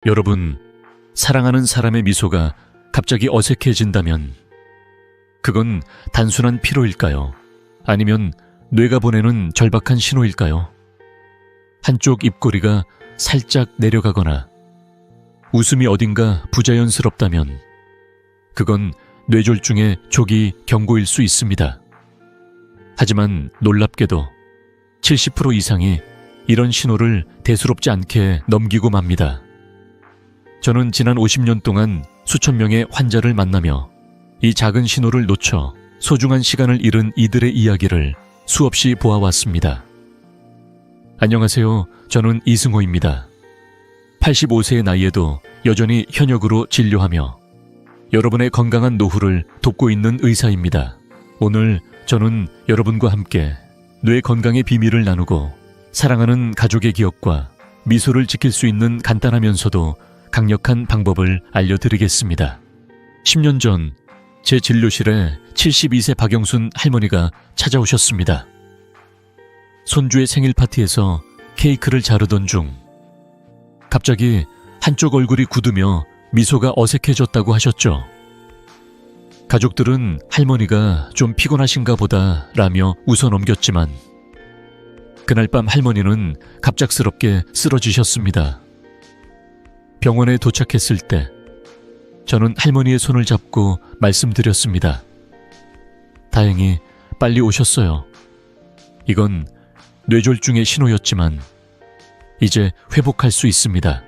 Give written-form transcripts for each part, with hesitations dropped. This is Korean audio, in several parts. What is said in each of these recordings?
여러분, 사랑하는 사람의 미소가 갑자기 어색해진다면 그건 단순한 피로일까요? 아니면 뇌가 보내는 절박한 신호일까요? 한쪽 입꼬리가 살짝 내려가거나 웃음이 어딘가 부자연스럽다면 그건 뇌졸중의 조기 경고일 수 있습니다. 하지만 놀랍게도 70% 이상이 이런 신호를 대수롭지 않게 넘기고 맙니다. 저는 지난 50년 동안 수천 명의 환자를 만나며 이 작은 신호를 놓쳐 소중한 시간을 잃은 이들의 이야기를 수없이 보아왔습니다. 안녕하세요. 저는 이승호입니다. 85세의 나이에도 여전히 현역으로 진료하며 여러분의 건강한 노후를 돕고 있는 의사입니다. 오늘 저는 여러분과 함께 뇌 건강의 비밀을 나누고 사랑하는 가족의 기억과 미소를 지킬 수 있는 간단하면서도 강력한 방법을 알려드리겠습니다. 10년 전 제 진료실에 72세 박영순 할머니가 찾아오셨습니다. 손주의 생일 파티에서 케이크를 자르던 중 갑자기 한쪽 얼굴이 굳으며 미소가 어색해졌다고 하셨죠. 가족들은 할머니가 좀 피곤하신가 보다 라며 웃어넘겼지만 그날 밤 할머니는 갑작스럽게 쓰러지셨습니다. 병원에 도착했을 때 저는 할머니의 손을 잡고 말씀드렸습니다. 다행히 빨리 오셨어요. 이건 뇌졸중의 신호였지만 이제 회복할 수 있습니다.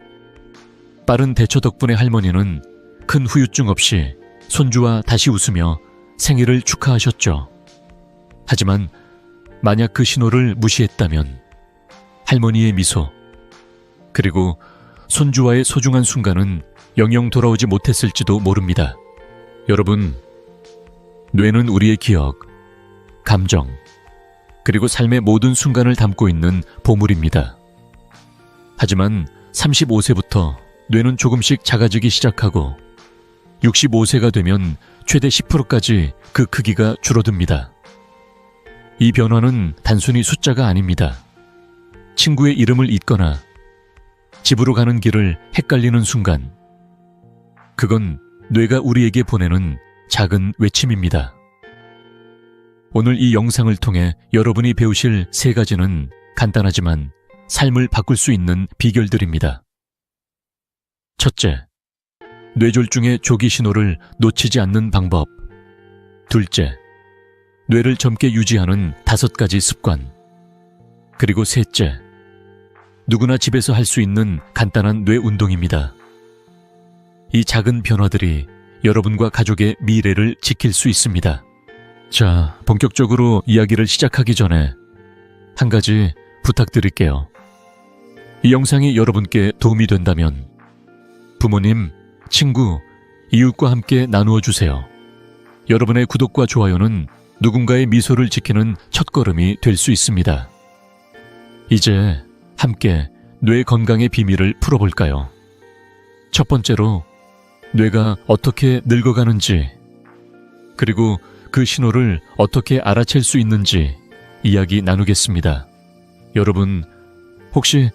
빠른 대처 덕분에 할머니는 큰 후유증 없이 손주와 다시 웃으며 생일을 축하하셨죠. 하지만 만약 그 신호를 무시했다면 할머니의 미소 그리고 손주와의 소중한 순간은 영영 돌아오지 못했을지도 모릅니다. 여러분, 뇌는 우리의 기억, 감정, 그리고 삶의 모든 순간을 담고 있는 보물입니다. 하지만 35세부터 뇌는 조금씩 작아지기 시작하고 65세가 되면 최대 10%까지 그 크기가 줄어듭니다. 이 변화는 단순히 숫자가 아닙니다. 친구의 이름을 잊거나 집으로 가는 길을 헷갈리는 순간 그건 뇌가 우리에게 보내는 작은 외침입니다. 오늘 이 영상을 통해 여러분이 배우실 3가지는 간단하지만 삶을 바꿀 수 있는 비결들입니다. 첫째, 뇌졸중의 조기 신호를 놓치지 않는 방법. 둘째, 뇌를 젊게 유지하는 5가지 습관. 그리고 셋째, 누구나 집에서 할 수 있는 간단한 뇌 운동입니다. 이 작은 변화들이 여러분과 가족의 미래를 지킬 수 있습니다. 자, 본격적으로 이야기를 시작하기 전에 한 가지 부탁드릴게요. 이 영상이 여러분께 도움이 된다면 부모님, 친구, 이웃과 함께 나누어 주세요. 여러분의 구독과 좋아요는 누군가의 미소를 지키는 첫걸음이 될 수 있습니다. 이제 함께 뇌 건강의 비밀을 풀어볼까요? 첫 번째로 뇌가 어떻게 늙어가는지 그리고 그 신호를 어떻게 알아챌 수 있는지 이야기 나누겠습니다. 여러분, 혹시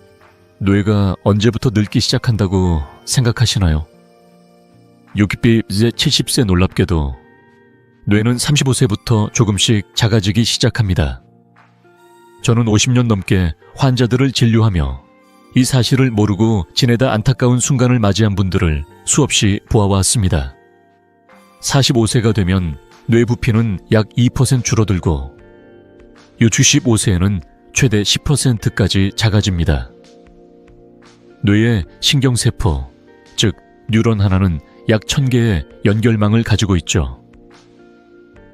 뇌가 언제부터 늙기 시작한다고 생각하시나요? 60세, 70세 놀랍게도 뇌는 35세부터 조금씩 작아지기 시작합니다. 저는 50년 넘게 환자들을 진료하며 이 사실을 모르고 지내다 안타까운 순간을 맞이한 분들을 수없이 보아왔습니다. 45세가 되면 뇌 부피는 약 2% 줄어들고 65세에는 최대 10%까지 작아집니다. 뇌의 신경세포, 즉 뉴런 하나는 약 1000개의 연결망을 가지고 있죠.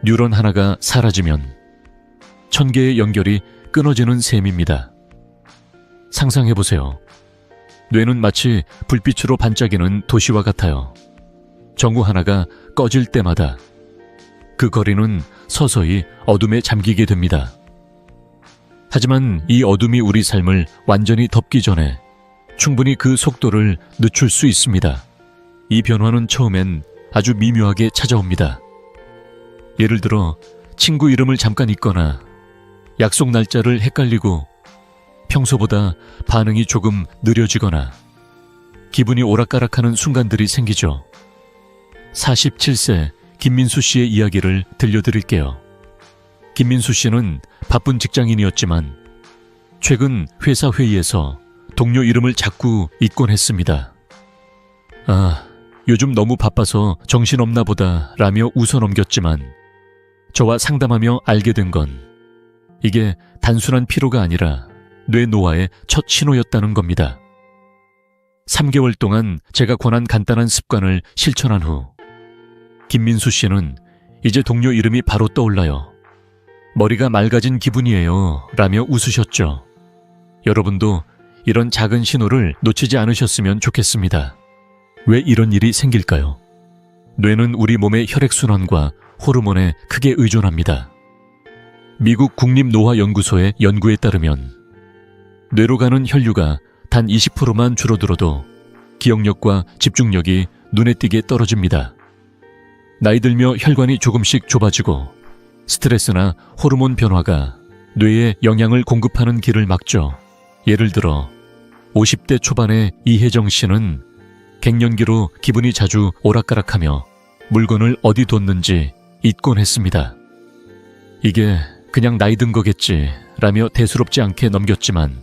뉴런 하나가 사라지면 1000개의 연결이 끊어지는 셈입니다. 상상해보세요. 뇌는 마치 불빛으로 반짝이는 도시와 같아요. 전구 하나가 꺼질 때마다 그 거리는 서서히 어둠에 잠기게 됩니다. 하지만 이 어둠이 우리 삶을 완전히 덮기 전에 충분히 그 속도를 늦출 수 있습니다. 이 변화는 처음엔 아주 미묘하게 찾아옵니다. 예를 들어 친구 이름을 잠깐 잊거나 약속 날짜를 헷갈리고 평소보다 반응이 조금 느려지거나 기분이 오락가락하는 순간들이 생기죠. 47세 김민수 씨의 이야기를 들려드릴게요. 김민수 씨는 바쁜 직장인이었지만 최근 회사 회의에서 동료 이름을 자꾸 잊곤 했습니다. 요즘 너무 바빠서 정신없나 보다 라며 웃어넘겼지만 저와 상담하며 알게 된 건 이게 단순한 피로가 아니라 뇌노화의 첫 신호였다는 겁니다. 3개월 동안 제가 권한 간단한 습관을 실천한 후 김민수 씨는 이제 동료 이름이 바로 떠올라요. 머리가 맑아진 기분이에요 라며 웃으셨죠. 여러분도 이런 작은 신호를 놓치지 않으셨으면 좋겠습니다. 왜 이런 일이 생길까요? 뇌는 우리 몸의 혈액순환과 호르몬에 크게 의존합니다. 미국 국립노화연구소의 연구에 따르면 뇌로 가는 혈류가 단 20%만 줄어들어도 기억력과 집중력이 눈에 띄게 떨어집니다. 나이 들며 혈관이 조금씩 좁아지고 스트레스나 호르몬 변화가 뇌에 영양을 공급하는 길을 막죠. 예를 들어 50대 초반의 이혜정 씨는 갱년기로 기분이 자주 오락가락하며 물건을 어디 뒀는지 잊곤 했습니다. 이게 그냥 나이 든 거겠지 라며 대수롭지 않게 넘겼지만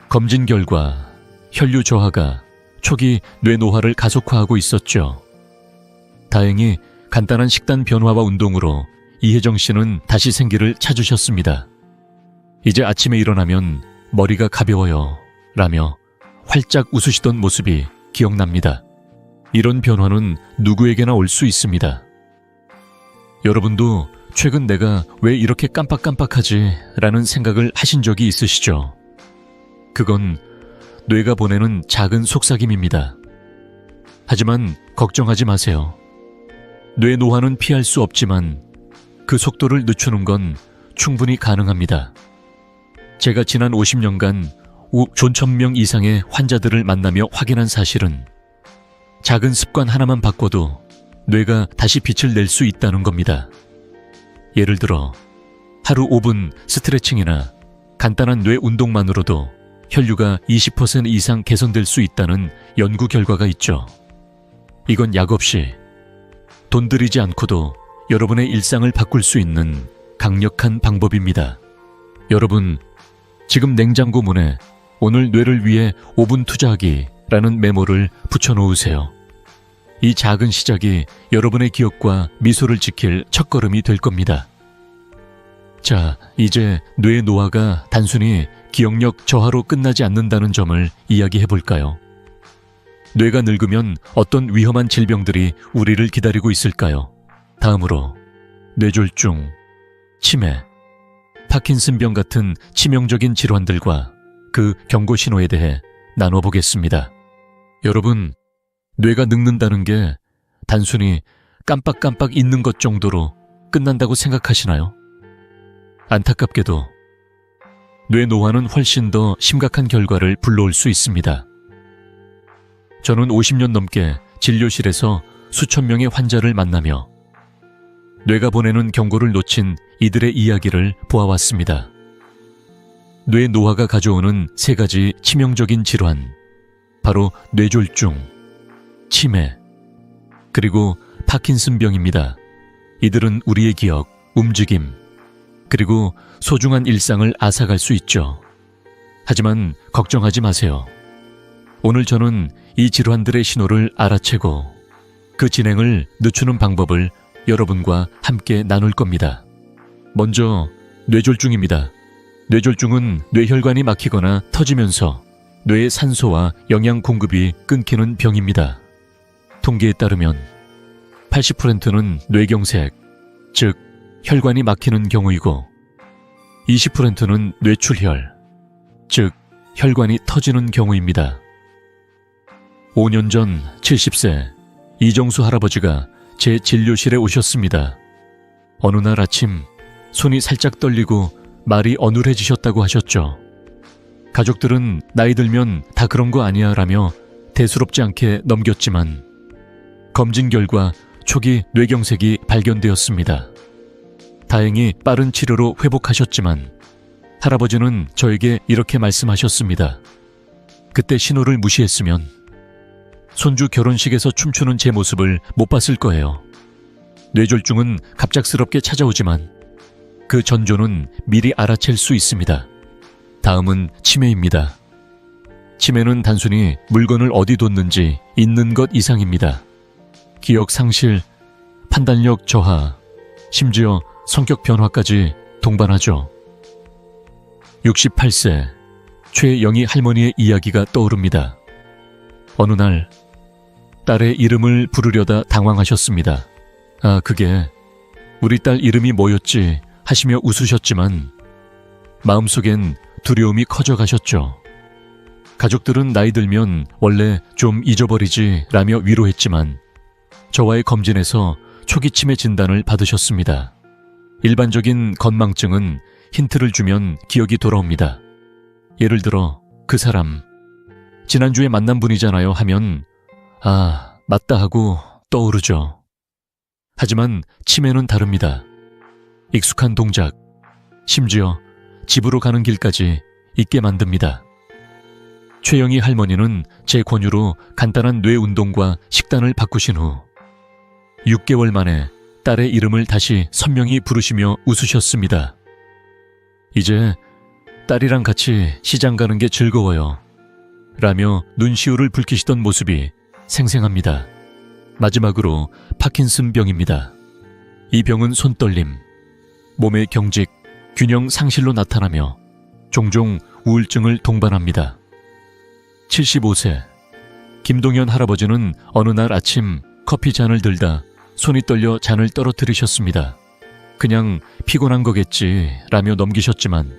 검진 결과 혈류 저하가 초기 뇌노화를 가속화하고 있었죠. 다행히 간단한 식단 변화와 운동으로 이혜정 씨는 다시 생기를 찾으셨습니다. 이제 아침에 일어나면 머리가 가벼워요 라며 활짝 웃으시던 모습이 기억납니다. 이런 변화는 누구에게나 올 수 있습니다. 여러분도 최근 내가 왜 이렇게 깜빡깜빡하지? 라는 생각을 하신 적이 있으시죠? 그건 뇌가 보내는 작은 속삭임입니다. 하지만 걱정하지 마세요. 뇌 노화는 피할 수 없지만 그 속도를 늦추는 건 충분히 가능합니다. 제가 지난 50년간 5,000명 이상의 환자들을 만나며 확인한 사실은 작은 습관 하나만 바꿔도 뇌가 다시 빛을 낼 수 있다는 겁니다. 예를 들어 하루 5분 스트레칭이나 간단한 뇌 운동만으로도 혈류가 20% 이상 개선될 수 있다는 연구 결과가 있죠. 이건 약 없이 돈 들이지 않고도 여러분의 일상을 바꿀 수 있는 강력한 방법입니다. 여러분, 지금 냉장고 문에 오늘 뇌를 위해 5분 투자하기 라는 메모를 붙여놓으세요. 이 작은 시작이 여러분의 기억과 미소를 지킬 첫걸음이 될 겁니다. 자, 이제 뇌 노화가 단순히 기억력 저하로 끝나지 않는다는 점을 이야기해 볼까요? 뇌가 늙으면 어떤 위험한 질병들이 우리를 기다리고 있을까요? 다음으로 뇌졸중, 치매, 파킨슨병 같은 치명적인 질환들과 그 경고 신호에 대해 나눠보겠습니다. 여러분, 뇌가 늙는다는 게 단순히 깜빡깜빡 잊는 것 정도로 끝난다고 생각하시나요? 안타깝게도 뇌 노화는 훨씬 더 심각한 결과를 불러올 수 있습니다. 저는 50년 넘게 진료실에서 수천 명의 환자를 만나며 뇌가 보내는 경고를 놓친 이들의 이야기를 보아왔습니다. 뇌 노화가 가져오는 3가지 치명적인 질환, 바로 뇌졸중, 치매, 그리고 파킨슨병입니다. 이들은 우리의 기억, 움직임, 그리고 소중한 일상을 앗아갈 수 있죠. 하지만 걱정하지 마세요. 오늘 저는 이 질환들의 신호를 알아채고 그 진행을 늦추는 방법을 여러분과 함께 나눌 겁니다. 먼저 뇌졸중입니다. 뇌졸중은 뇌혈관이 막히거나 터지면서 뇌의 산소와 영양 공급이 끊기는 병입니다. 통계에 따르면 80%는 뇌경색, 즉 혈관이 막히는 경우이고 20%는 뇌출혈, 즉 혈관이 터지는 경우입니다. 5년 전 70세 이정수 할아버지가 제 진료실에 오셨습니다. 어느 날 아침 손이 살짝 떨리고 말이 어눌해지셨다고 하셨죠. 가족들은 나이 들면 다 그런 거 아니야 라며 대수롭지 않게 넘겼지만 검진 결과 초기 뇌경색이 발견되었습니다. 다행히 빠른 치료로 회복하셨지만 할아버지는 저에게 이렇게 말씀하셨습니다. 그때 신호를 무시했으면 손주 결혼식에서 춤추는 제 모습을 못 봤을 거예요. 뇌졸중은 갑작스럽게 찾아오지만 그 전조는 미리 알아챌 수 있습니다. 다음은 치매입니다. 치매는 단순히 물건을 어디 뒀는지 있는 것 이상입니다. 기억 상실, 판단력 저하, 심지어 성격 변화까지 동반하죠. 68세 최영희 할머니의 이야기가 떠오릅니다. 어느 날 딸의 이름을 부르려다 당황하셨습니다. 그게 우리 딸 이름이 뭐였지 하시며 웃으셨지만 마음속엔 두려움이 커져가셨죠. 가족들은 나이 들면 원래 좀 잊어버리지 라며 위로했지만 저와의 검진에서 초기 치매 진단을 받으셨습니다. 일반적인 건망증은 힌트를 주면 기억이 돌아옵니다. 예를 들어 그 사람 지난주에 만난 분이잖아요 하면 맞다 하고 떠오르죠. 하지만 치매는 다릅니다. 익숙한 동작, 심지어 집으로 가는 길까지 잊게 만듭니다. 최영희 할머니는 제 권유로 간단한 뇌 운동과 식단을 바꾸신 후 6개월 만에 딸의 이름을 다시 선명히 부르시며 웃으셨습니다. 이제 딸이랑 같이 시장 가는 게 즐거워요. 라며 눈시울을 붉히시던 모습이 생생합니다. 마지막으로 파킨슨병입니다. 이 병은 손떨림, 몸의 경직, 균형 상실로 나타나며 종종 우울증을 동반합니다. 75세 김동현 할아버지는 어느 날 아침 커피 잔을 들다 손이 떨려 잔을 떨어뜨리셨습니다. 그냥 피곤한 거겠지 라며 넘기셨지만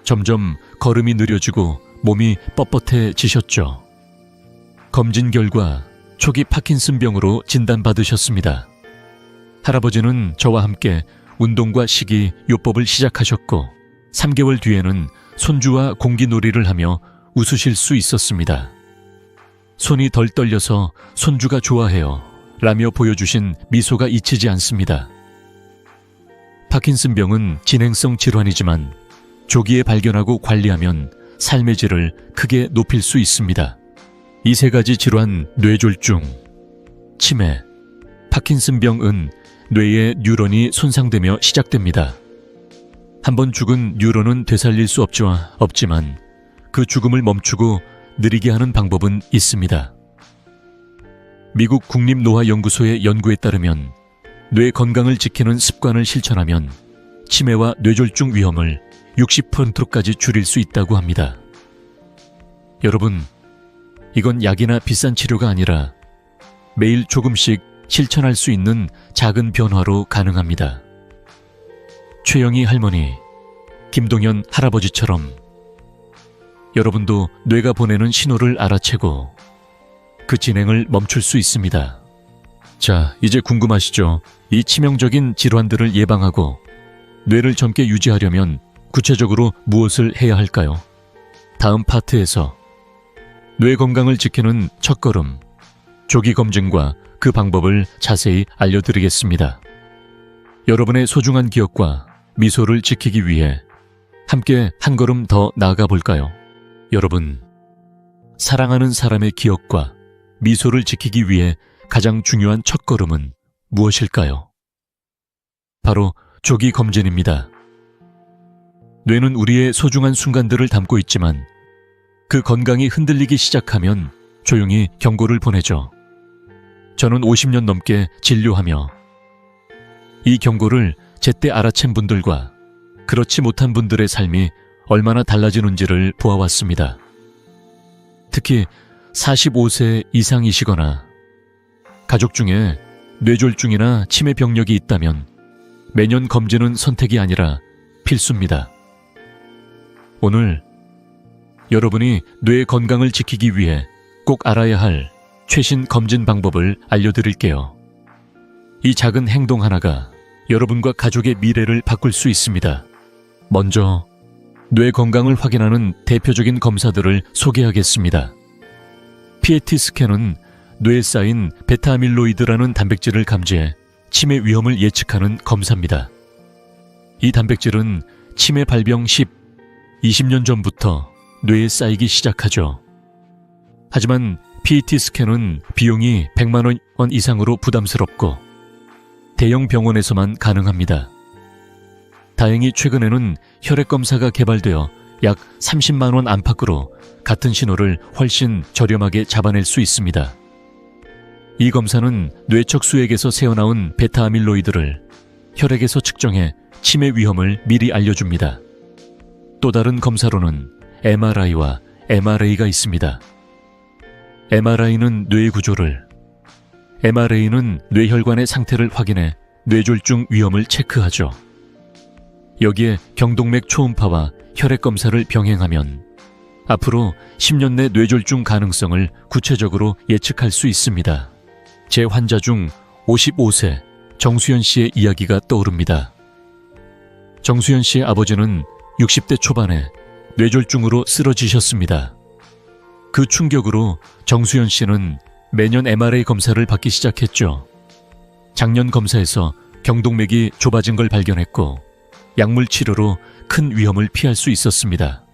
점점 걸음이 느려지고 몸이 뻣뻣해지셨죠. 검진 결과 초기 파킨슨병으로 진단받으셨습니다. 할아버지는 저와 함께 운동과 식이 요법을 시작하셨고 3개월 뒤에는 손주와 공기놀이를 하며 웃으실 수 있었습니다. 손이 덜 떨려서 손주가 좋아해요 라며 보여주신 미소가 잊히지 않습니다. 파킨슨병은 진행성 질환이지만 조기에 발견하고 관리하면 삶의 질을 크게 높일 수 있습니다. 이 세 가지 질환, 뇌졸중, 치매, 파킨슨병은 뇌의 뉴런이 손상되며 시작됩니다. 한번 죽은 뉴런은 되살릴 수 없지만 그 죽음을 멈추고 느리게 하는 방법은 있습니다. 미국 국립노화연구소의 연구에 따르면 뇌 건강을 지키는 습관을 실천하면 치매와 뇌졸중 위험을 60%까지 줄일 수 있다고 합니다. 여러분, 이건 약이나 비싼 치료가 아니라 매일 조금씩 실천할 수 있는 작은 변화로 가능합니다. 최영희 할머니, 김동현 할아버지처럼 여러분도 뇌가 보내는 신호를 알아채고 그 진행을 멈출 수 있습니다. 자, 이제 궁금하시죠? 이 치명적인 질환들을 예방하고 뇌를 젊게 유지하려면 구체적으로 무엇을 해야 할까요? 다음 파트에서 뇌 건강을 지키는 첫걸음, 조기 검진과 그 방법을 자세히 알려드리겠습니다. 여러분의 소중한 기억과 미소를 지키기 위해 함께 한 걸음 더 나아가 볼까요? 여러분, 사랑하는 사람의 기억과 미소를 지키기 위해 가장 중요한 첫걸음은 무엇일까요? 바로 조기 검진입니다. 뇌는 우리의 소중한 순간들을 담고 있지만 그 건강이 흔들리기 시작하면 조용히 경고를 보내죠. 저는 50년 넘게 진료하며 이 경고를 제때 알아챈 분들과 그렇지 못한 분들의 삶이 얼마나 달라지는지를 보아왔습니다. 특히 45세 이상이시거나 가족 중에 뇌졸중이나 치매 병력이 있다면 매년 검진은 선택이 아니라 필수입니다. 오늘 여러분이 뇌 건강을 지키기 위해 꼭 알아야 할 최신 검진 방법을 알려드릴게요. 이 작은 행동 하나가 여러분과 가족의 미래를 바꿀 수 있습니다. 먼저 뇌 건강을 확인하는 대표적인 검사들을 소개하겠습니다. PET 스캔은 뇌에 쌓인 베타아밀로이드라는 단백질을 감지해 치매 위험을 예측하는 검사입니다. 이 단백질은 치매 발병 20년 전부터 뇌에 쌓이기 시작하죠. 하지만 PET 스캔은 비용이 100만 원 이상으로 부담스럽고 대형 병원에서만 가능합니다. 다행히 최근에는 혈액 검사가 개발되어 약 30만 원 안팎으로 같은 신호를 훨씬 저렴하게 잡아낼 수 있습니다. 이 검사는 뇌척 수액에서 새어나온 베타아밀로이드를 혈액에서 측정해 치매 위험을 미리 알려줍니다. 또 다른 검사로는 MRI와 MRA가 있습니다. MRI는 뇌의 구조를, MRA는 뇌혈관의 상태를 확인해 뇌졸중 위험을 체크하죠. 여기에 경동맥 초음파와 혈액 검사를 병행하면 앞으로 10년 내 뇌졸중 가능성을 구체적으로 예측할 수 있습니다. 제 환자 중 55세 정수연 씨의 이야기가 떠오릅니다. 정수연 씨의 아버지는 60대 초반에 뇌졸중으로 쓰러지셨습니다. 그 충격으로 정수연 씨는 매년 MRI 검사를 받기 시작했죠. 작년 검사에서 경동맥이 좁아진 걸 발견했고 약물 치료로 큰 위험을 피할 수 있었습니다.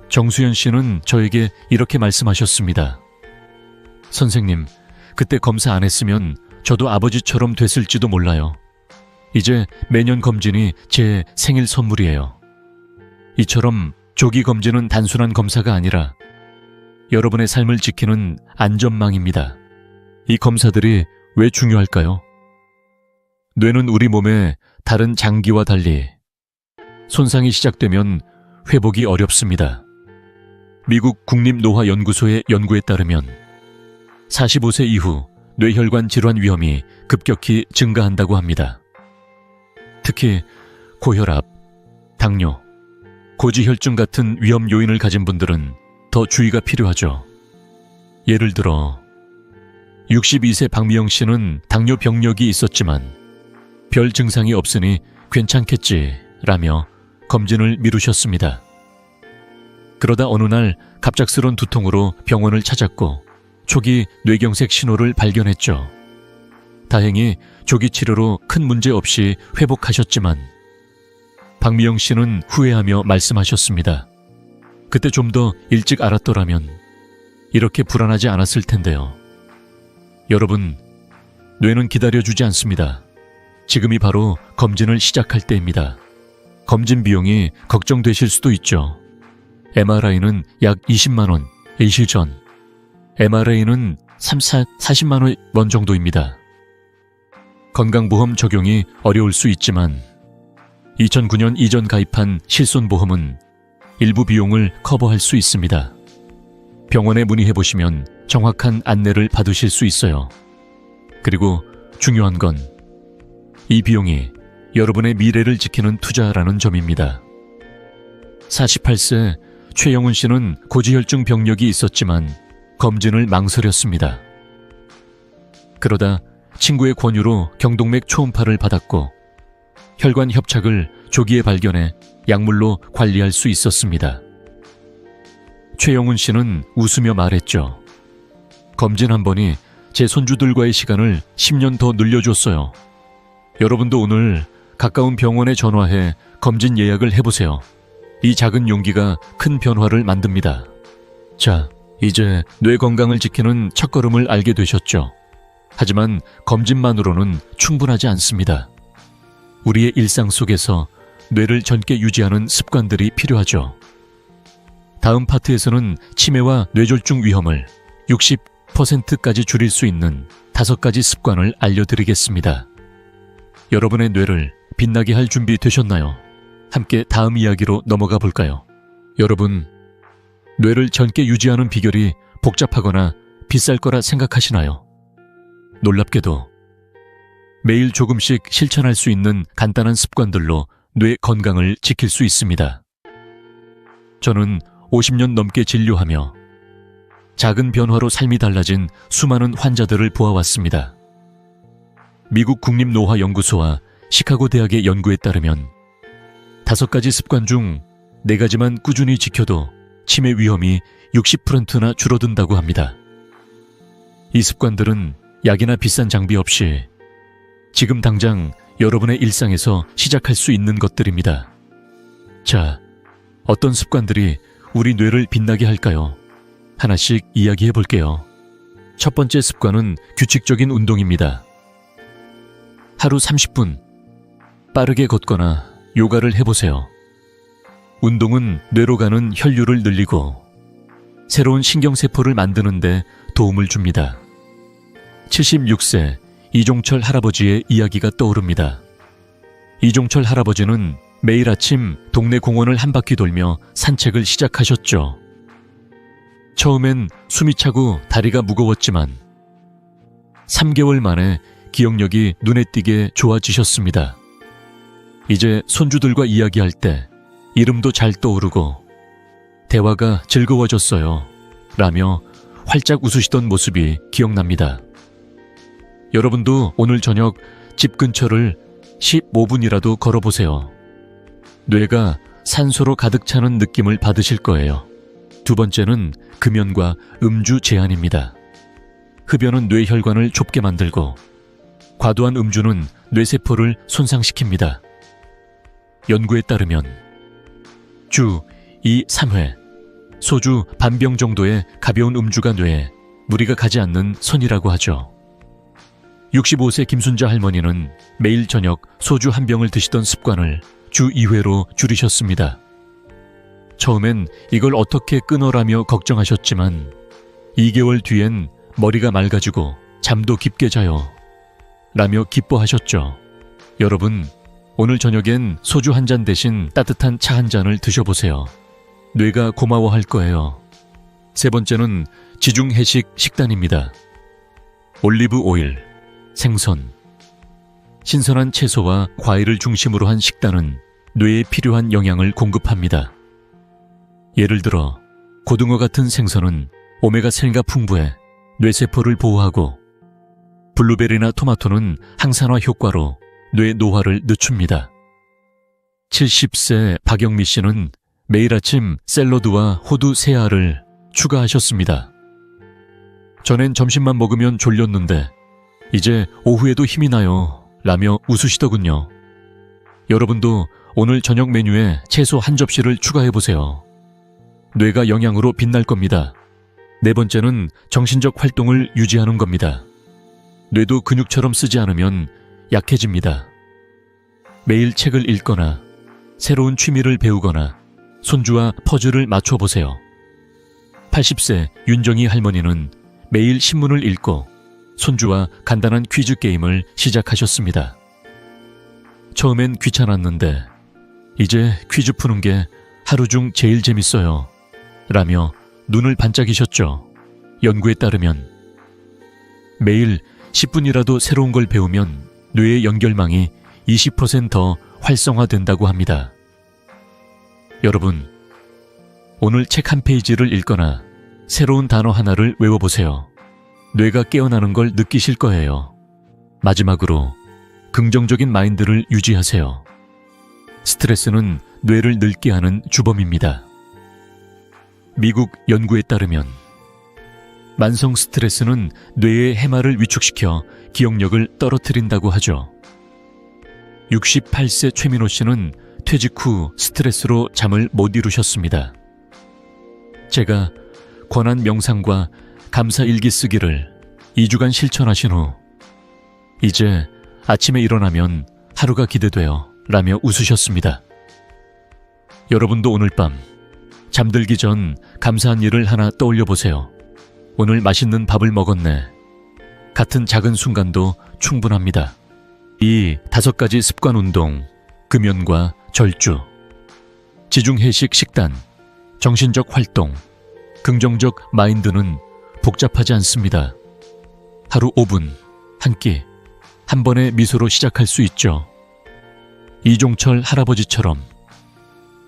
정수연 씨는 저에게 이렇게 말씀하셨습니다. 선생님, 그때 검사 안 했으면 저도 아버지처럼 됐을지도 몰라요. 이제 매년 검진이 제 생일 선물이에요. 이처럼 조기 검진은 단순한 검사가 아니라 여러분의 삶을 지키는 안전망입니다. 이 검사들이 왜 중요할까요? 뇌는 우리 몸의 다른 장기와 달리 손상이 시작되면 회복이 어렵습니다. 미국 국립노화연구소의 연구에 따르면 45세 이후 뇌혈관 질환 위험이 급격히 증가한다고 합니다. 특히 고혈압, 당뇨, 고지혈증 같은 위험 요인을 가진 분들은 더 주의가 필요하죠. 예를 들어 62세 박미영 씨는 당뇨 병력이 있었지만 별 증상이 없으니 괜찮겠지라며 검진을 미루셨습니다. 그러다 어느 날 갑작스런 두통으로 병원을 찾았고 초기 뇌경색 신호를 발견했죠. 다행히 조기 치료로 큰 문제 없이 회복하셨지만 박미영 씨는 후회하며 말씀하셨습니다. 그때 좀 더 일찍 알았더라면 이렇게 불안하지 않았을 텐데요. 여러분, 뇌는 기다려주지 않습니다. 지금이 바로 검진을 시작할 때입니다. 검진 비용이 걱정되실 수도 있죠. MRI는 약 20만 원, 일시 전. MRA는 40만 원 정도입니다. 건강보험 적용이 어려울 수 있지만 2009년 이전 가입한 실손보험은 일부 비용을 커버할 수 있습니다. 병원에 문의해보시면 정확한 안내를 받으실 수 있어요. 그리고 중요한 건 이 비용이 여러분의 미래를 지키는 투자라는 점입니다. 48세 최영훈 씨는 고지혈증 병력이 있었지만 검진을 망설였습니다. 그러다 친구의 권유로 경동맥 초음파를 받았고 혈관 협착을 조기에 발견해 약물로 관리할 수 있었습니다. 최영훈 씨는 웃으며 말했죠. 검진 한 번이 제 손주들과의 시간을 10년 더 늘려줬어요. 여러분도 오늘 가까운 병원에 전화해 검진 예약을 해보세요. 이 작은 용기가 큰 변화를 만듭니다. 자, 이제 뇌 건강을 지키는 첫걸음을 알게 되셨죠? 하지만 검진만으로는 충분하지 않습니다. 우리의 일상 속에서 뇌를 젊게 유지하는 습관들이 필요하죠. 다음 파트에서는 치매와 뇌졸중 위험을 60%까지 줄일 수 있는 5가지 습관을 알려드리겠습니다. 여러분의 뇌를 빛나게 할 준비 되셨나요? 함께 다음 이야기로 넘어가 볼까요? 여러분, 뇌를 젊게 유지하는 비결이 복잡하거나 비쌀 거라 생각하시나요? 놀랍게도 매일 조금씩 실천할 수 있는 간단한 습관들로 뇌 건강을 지킬 수 있습니다. 저는 50년 넘게 진료하며 작은 변화로 삶이 달라진 수많은 환자들을 보아왔습니다. 미국 국립노화연구소와 시카고 대학의 연구에 따르면 5가지 습관 중 4가지만 꾸준히 지켜도 치매 위험이 60%나 줄어든다고 합니다. 이 습관들은 약이나 비싼 장비 없이 지금 당장 여러분의 일상에서 시작할 수 있는 것들입니다. 자, 어떤 습관들이 우리 뇌를 빛나게 할까요? 하나씩 이야기해 볼게요. 첫 번째 습관은 규칙적인 운동입니다. 하루 30분 빠르게 걷거나 요가를 해보세요. 운동은 뇌로 가는 혈류를 늘리고 새로운 신경세포를 만드는 데 도움을 줍니다. 76세 이종철 할아버지의 이야기가 떠오릅니다. 이종철 할아버지는 매일 아침 동네 공원을 한 바퀴 돌며 산책을 시작하셨죠. 처음엔 숨이 차고 다리가 무거웠지만 3개월 만에 기억력이 눈에 띄게 좋아지셨습니다. 이제 손주들과 이야기할 때 이름도 잘 떠오르고 대화가 즐거워졌어요 라며 활짝 웃으시던 모습이 기억납니다. 여러분도 오늘 저녁 집 근처를 15분이라도 걸어보세요. 뇌가 산소로 가득 차는 느낌을 받으실 거예요. 두 번째는 금연과 음주 제한입니다. 흡연은 뇌혈관을 좁게 만들고 과도한 음주는 뇌세포를 손상시킵니다. 연구에 따르면 주 2, 3회 소주 반병 정도의 가벼운 음주가 뇌에 무리가 가지 않는 선이라고 하죠. 65세 김순자 할머니는 매일 저녁 소주 한 병을 드시던 습관을 주 2회로 줄이셨습니다. 처음엔 이걸 어떻게 끊어라며 걱정하셨지만 2개월 뒤엔 머리가 맑아지고 잠도 깊게 자요 라며 기뻐하셨죠. 여러분, 오늘 저녁엔 소주 한 잔 대신 따뜻한 차 한 잔을 드셔보세요. 뇌가 고마워할 거예요. 세 번째는 지중해식 식단입니다. 올리브 오일, 생선, 신선한 채소와 과일을 중심으로 한 식단은 뇌에 필요한 영양을 공급합니다. 예를 들어 고등어 같은 생선은 오메가3가 풍부해 뇌세포를 보호하고 블루베리나 토마토는 항산화 효과로 뇌 노화를 늦춥니다. 70세 박영미 씨는 매일 아침 샐러드와 호두 3알을 추가하셨습니다. 전엔 점심만 먹으면 졸렸는데 이제 오후에도 힘이 나요 라며 웃으시더군요. 여러분도 오늘 저녁 메뉴에 채소 한 접시를 추가해보세요. 뇌가 영양으로 빛날 겁니다. 네 번째는 정신적 활동을 유지하는 겁니다. 뇌도 근육처럼 쓰지 않으면 약해집니다. 매일 책을 읽거나 새로운 취미를 배우거나 손주와 퍼즐을 맞춰보세요. 80세 윤정희 할머니는 매일 신문을 읽고 손주와 간단한 퀴즈 게임을 시작하셨습니다. 처음엔 귀찮았는데 이제 퀴즈 푸는 게 하루 중 제일 재밌어요 라며 눈을 반짝이셨죠. 연구에 따르면 매일 10분이라도 새로운 걸 배우면 뇌의 연결망이 20% 활성화된다고 합니다. 여러분, 오늘 책 한 페이지를 읽거나 새로운 단어 하나를 외워보세요. 뇌가 깨어나는 걸 느끼실 거예요. 마지막으로 긍정적인 마인드를 유지하세요. 스트레스는 뇌를 늙게 하는 주범입니다. 미국 연구에 따르면 만성 스트레스는 뇌의 해마를 위축시켜 기억력을 떨어뜨린다고 하죠. 68세 최민호 씨는 퇴직 후 스트레스로 잠을 못 이루셨습니다. 제가 권한 명상과 감사 일기 쓰기를 2주간 실천하신 후 이제 아침에 일어나면 하루가 기대돼요 라며 웃으셨습니다. 여러분도 오늘 밤 잠들기 전 감사한 일을 하나 떠올려 보세요. 오늘 맛있는 밥을 먹었네. 같은 작은 순간도 충분합니다. 이 5가지 습관 운동, 금연과 절주, 지중해식 식단, 정신적 활동, 긍정적 마인드는 복잡하지 않습니다. 하루 5분, 한 끼, 한 번의 미소로 시작할 수 있죠. 이종철 할아버지처럼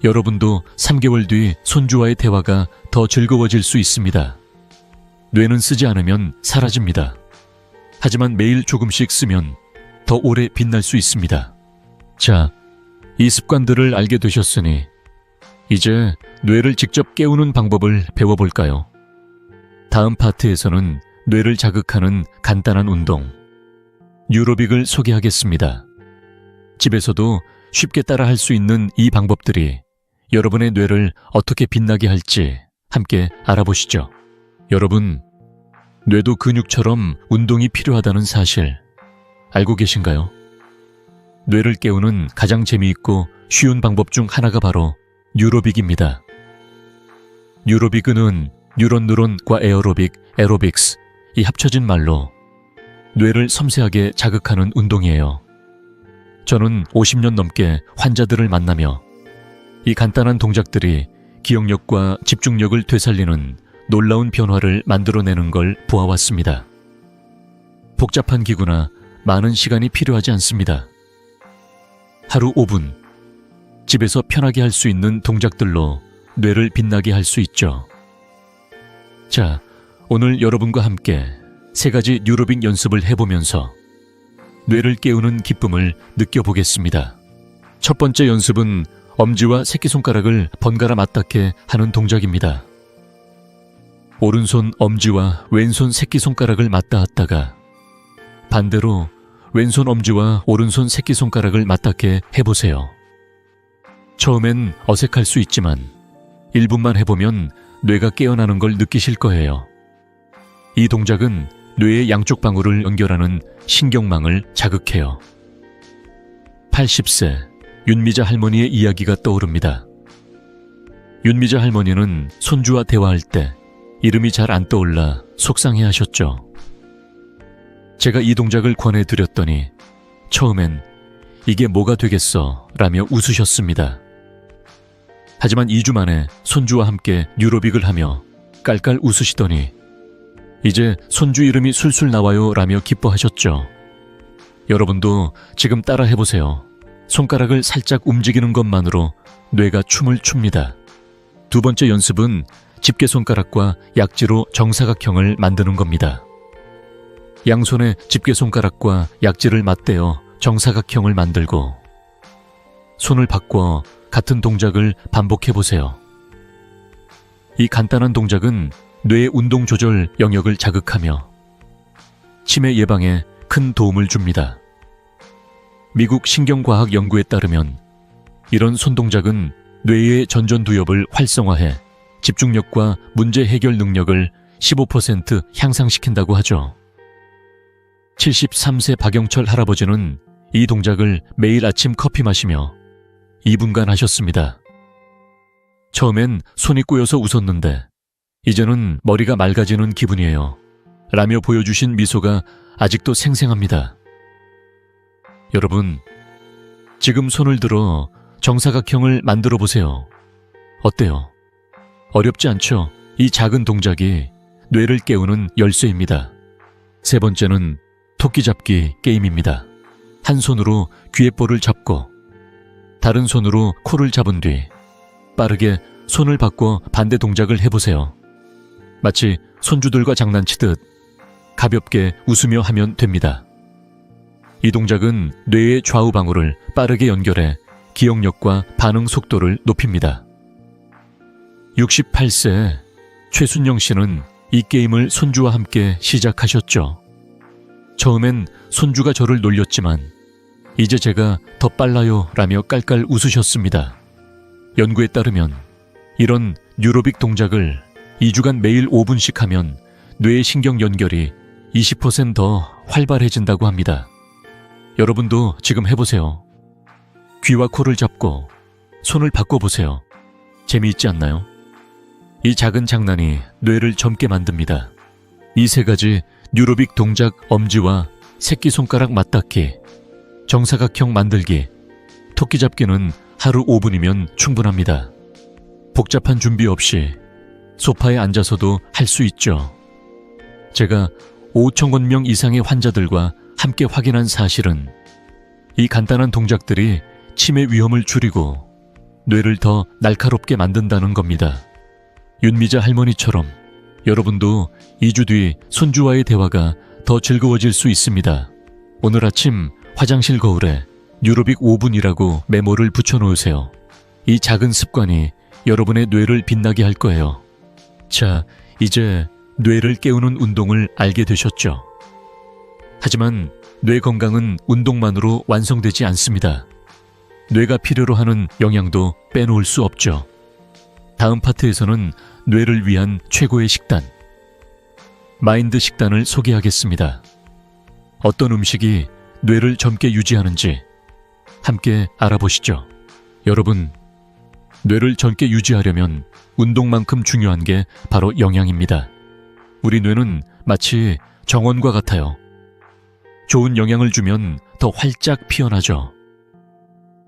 여러분도 3개월 뒤 손주와의 대화가 더 즐거워질 수 있습니다. 뇌는 쓰지 않으면 사라집니다. 하지만 매일 조금씩 쓰면 더 오래 빛날 수 있습니다. 자, 이 습관들을 알게 되셨으니 이제 뇌를 직접 깨우는 방법을 배워볼까요? 다음 파트에서는 뇌를 자극하는 간단한 운동, 뉴로빅을 소개하겠습니다. 집에서도 쉽게 따라할 수 있는 이 방법들이 여러분의 뇌를 어떻게 빛나게 할지 함께 알아보시죠. 여러분, 뇌도 근육처럼 운동이 필요하다는 사실 알고 계신가요? 뇌를 깨우는 가장 재미있고 쉬운 방법 중 하나가 바로 뉴로빅입니다. 뉴로빅은 뉴런과 에어로빅, 에로빅스 이 합쳐진 말로 뇌를 섬세하게 자극하는 운동이에요. 저는 50년 넘게 환자들을 만나며 이 간단한 동작들이 기억력과 집중력을 되살리는 놀라운 변화를 만들어내는 걸 보아왔습니다. 복잡한 기구나 많은 시간이 필요하지 않습니다. 하루 5분, 집에서 편하게 할 수 있는 동작들로 뇌를 빛나게 할 수 있죠. 자, 오늘 여러분과 함께 3가지 뉴로빅 연습을 해보면서 뇌를 깨우는 기쁨을 느껴보겠습니다. 첫 번째 연습은 엄지와 새끼손가락을 번갈아 맞닿게 하는 동작입니다. 오른손 엄지와 왼손 새끼손가락을 맞닿았다가 반대로 왼손 엄지와 오른손 새끼손가락을 맞닿게 해보세요. 처음엔 어색할 수 있지만 1분만 해보면 뇌가 깨어나는 걸 느끼실 거예요. 이 동작은 뇌의 양쪽 방울을 연결하는 신경망을 자극해요. 80세 윤미자 할머니의 이야기가 떠오릅니다. 윤미자 할머니는 손주와 대화할 때 이름이 잘 안 떠올라 속상해하셨죠. 제가 이 동작을 권해드렸더니 처음엔 이게 뭐가 되겠어 라며 웃으셨습니다. 하지만 2주 만에 손주와 함께 뉴로빅을 하며 깔깔 웃으시더니 이제 손주 이름이 술술 나와요 라며 기뻐하셨죠. 여러분도 지금 따라 해보세요. 손가락을 살짝 움직이는 것만으로 뇌가 춤을 춥니다. 두 번째 연습은 집게손가락과 약지로 정사각형을 만드는 겁니다. 양손에 집게손가락과 약지를 맞대어 정사각형을 만들고 손을 바꿔 같은 동작을 반복해보세요. 이 간단한 동작은 뇌의 운동 조절 영역을 자극하며 치매 예방에 큰 도움을 줍니다. 미국 신경과학 연구에 따르면 이런 손동작은 뇌의 전전두엽을 활성화해 집중력과 문제 해결 능력을 15% 향상시킨다고 하죠. 73세 박영철 할아버지는 이 동작을 매일 아침 커피 마시며 2분간 하셨습니다. 처음엔 손이 꼬여서 웃었는데 이제는 머리가 맑아지는 기분이에요. 라며 보여주신 미소가 아직도 생생합니다. 여러분, 지금 손을 들어 정사각형을 만들어 보세요. 어때요? 어렵지 않죠? 이 작은 동작이 뇌를 깨우는 열쇠입니다. 세 번째는 토끼 잡기 게임입니다. 한 손으로 귀에 볼을 잡고 다른 손으로 코를 잡은 뒤 빠르게 손을 바꿔 반대 동작을 해보세요. 마치 손주들과 장난치듯 가볍게 웃으며 하면 됩니다. 이 동작은 뇌의 좌우 방울을 빠르게 연결해 기억력과 반응 속도를 높입니다. 68세 최순영 씨는 이 게임을 손주와 함께 시작하셨죠. 처음엔 손주가 저를 놀렸지만 이제 제가 더 빨라요 라며 깔깔 웃으셨습니다. 연구에 따르면 이런 뉴로빅 동작을 2주간 매일 5분씩 하면 뇌의 신경 연결이 20%더 활발해진다고 합니다. 여러분도 지금 해보세요. 귀와 코를 잡고 손을 바꿔보세요. 재미있지 않나요? 이 작은 장난이 뇌를 젊게 만듭니다. 이 3가지 뉴로빅 동작 엄지와 새끼손가락 맞닿기, 정사각형 만들기, 토끼 잡기는 하루 5분이면 충분합니다. 복잡한 준비 없이 소파에 앉아서도 할 수 있죠. 제가 5,000건 명 이상의 환자들과 함께 확인한 사실은 이 간단한 동작들이 치매 위험을 줄이고 뇌를 더 날카롭게 만든다는 겁니다. 윤미자 할머니처럼 여러분도 2주 뒤 손주와의 대화가 더 즐거워질 수 있습니다. 오늘 아침 화장실 거울에 뉴로빅 5분이라고 메모를 붙여놓으세요. 이 작은 습관이 여러분의 뇌를 빛나게 할 거예요. 자, 이제 뇌를 깨우는 운동을 알게 되셨죠? 하지만 뇌 건강은 운동만으로 완성되지 않습니다. 뇌가 필요로 하는 영양도 빼놓을 수 없죠. 다음 파트에서는 뇌를 위한 최고의 식단, 마인드 식단을 소개하겠습니다. 어떤 음식이 뇌를 젊게 유지하는지 함께 알아보시죠. 여러분, 뇌를 젊게 유지하려면 운동만큼 중요한 게 바로 영양입니다. 우리 뇌는 마치 정원과 같아요. 좋은 영양을 주면 더 활짝 피어나죠.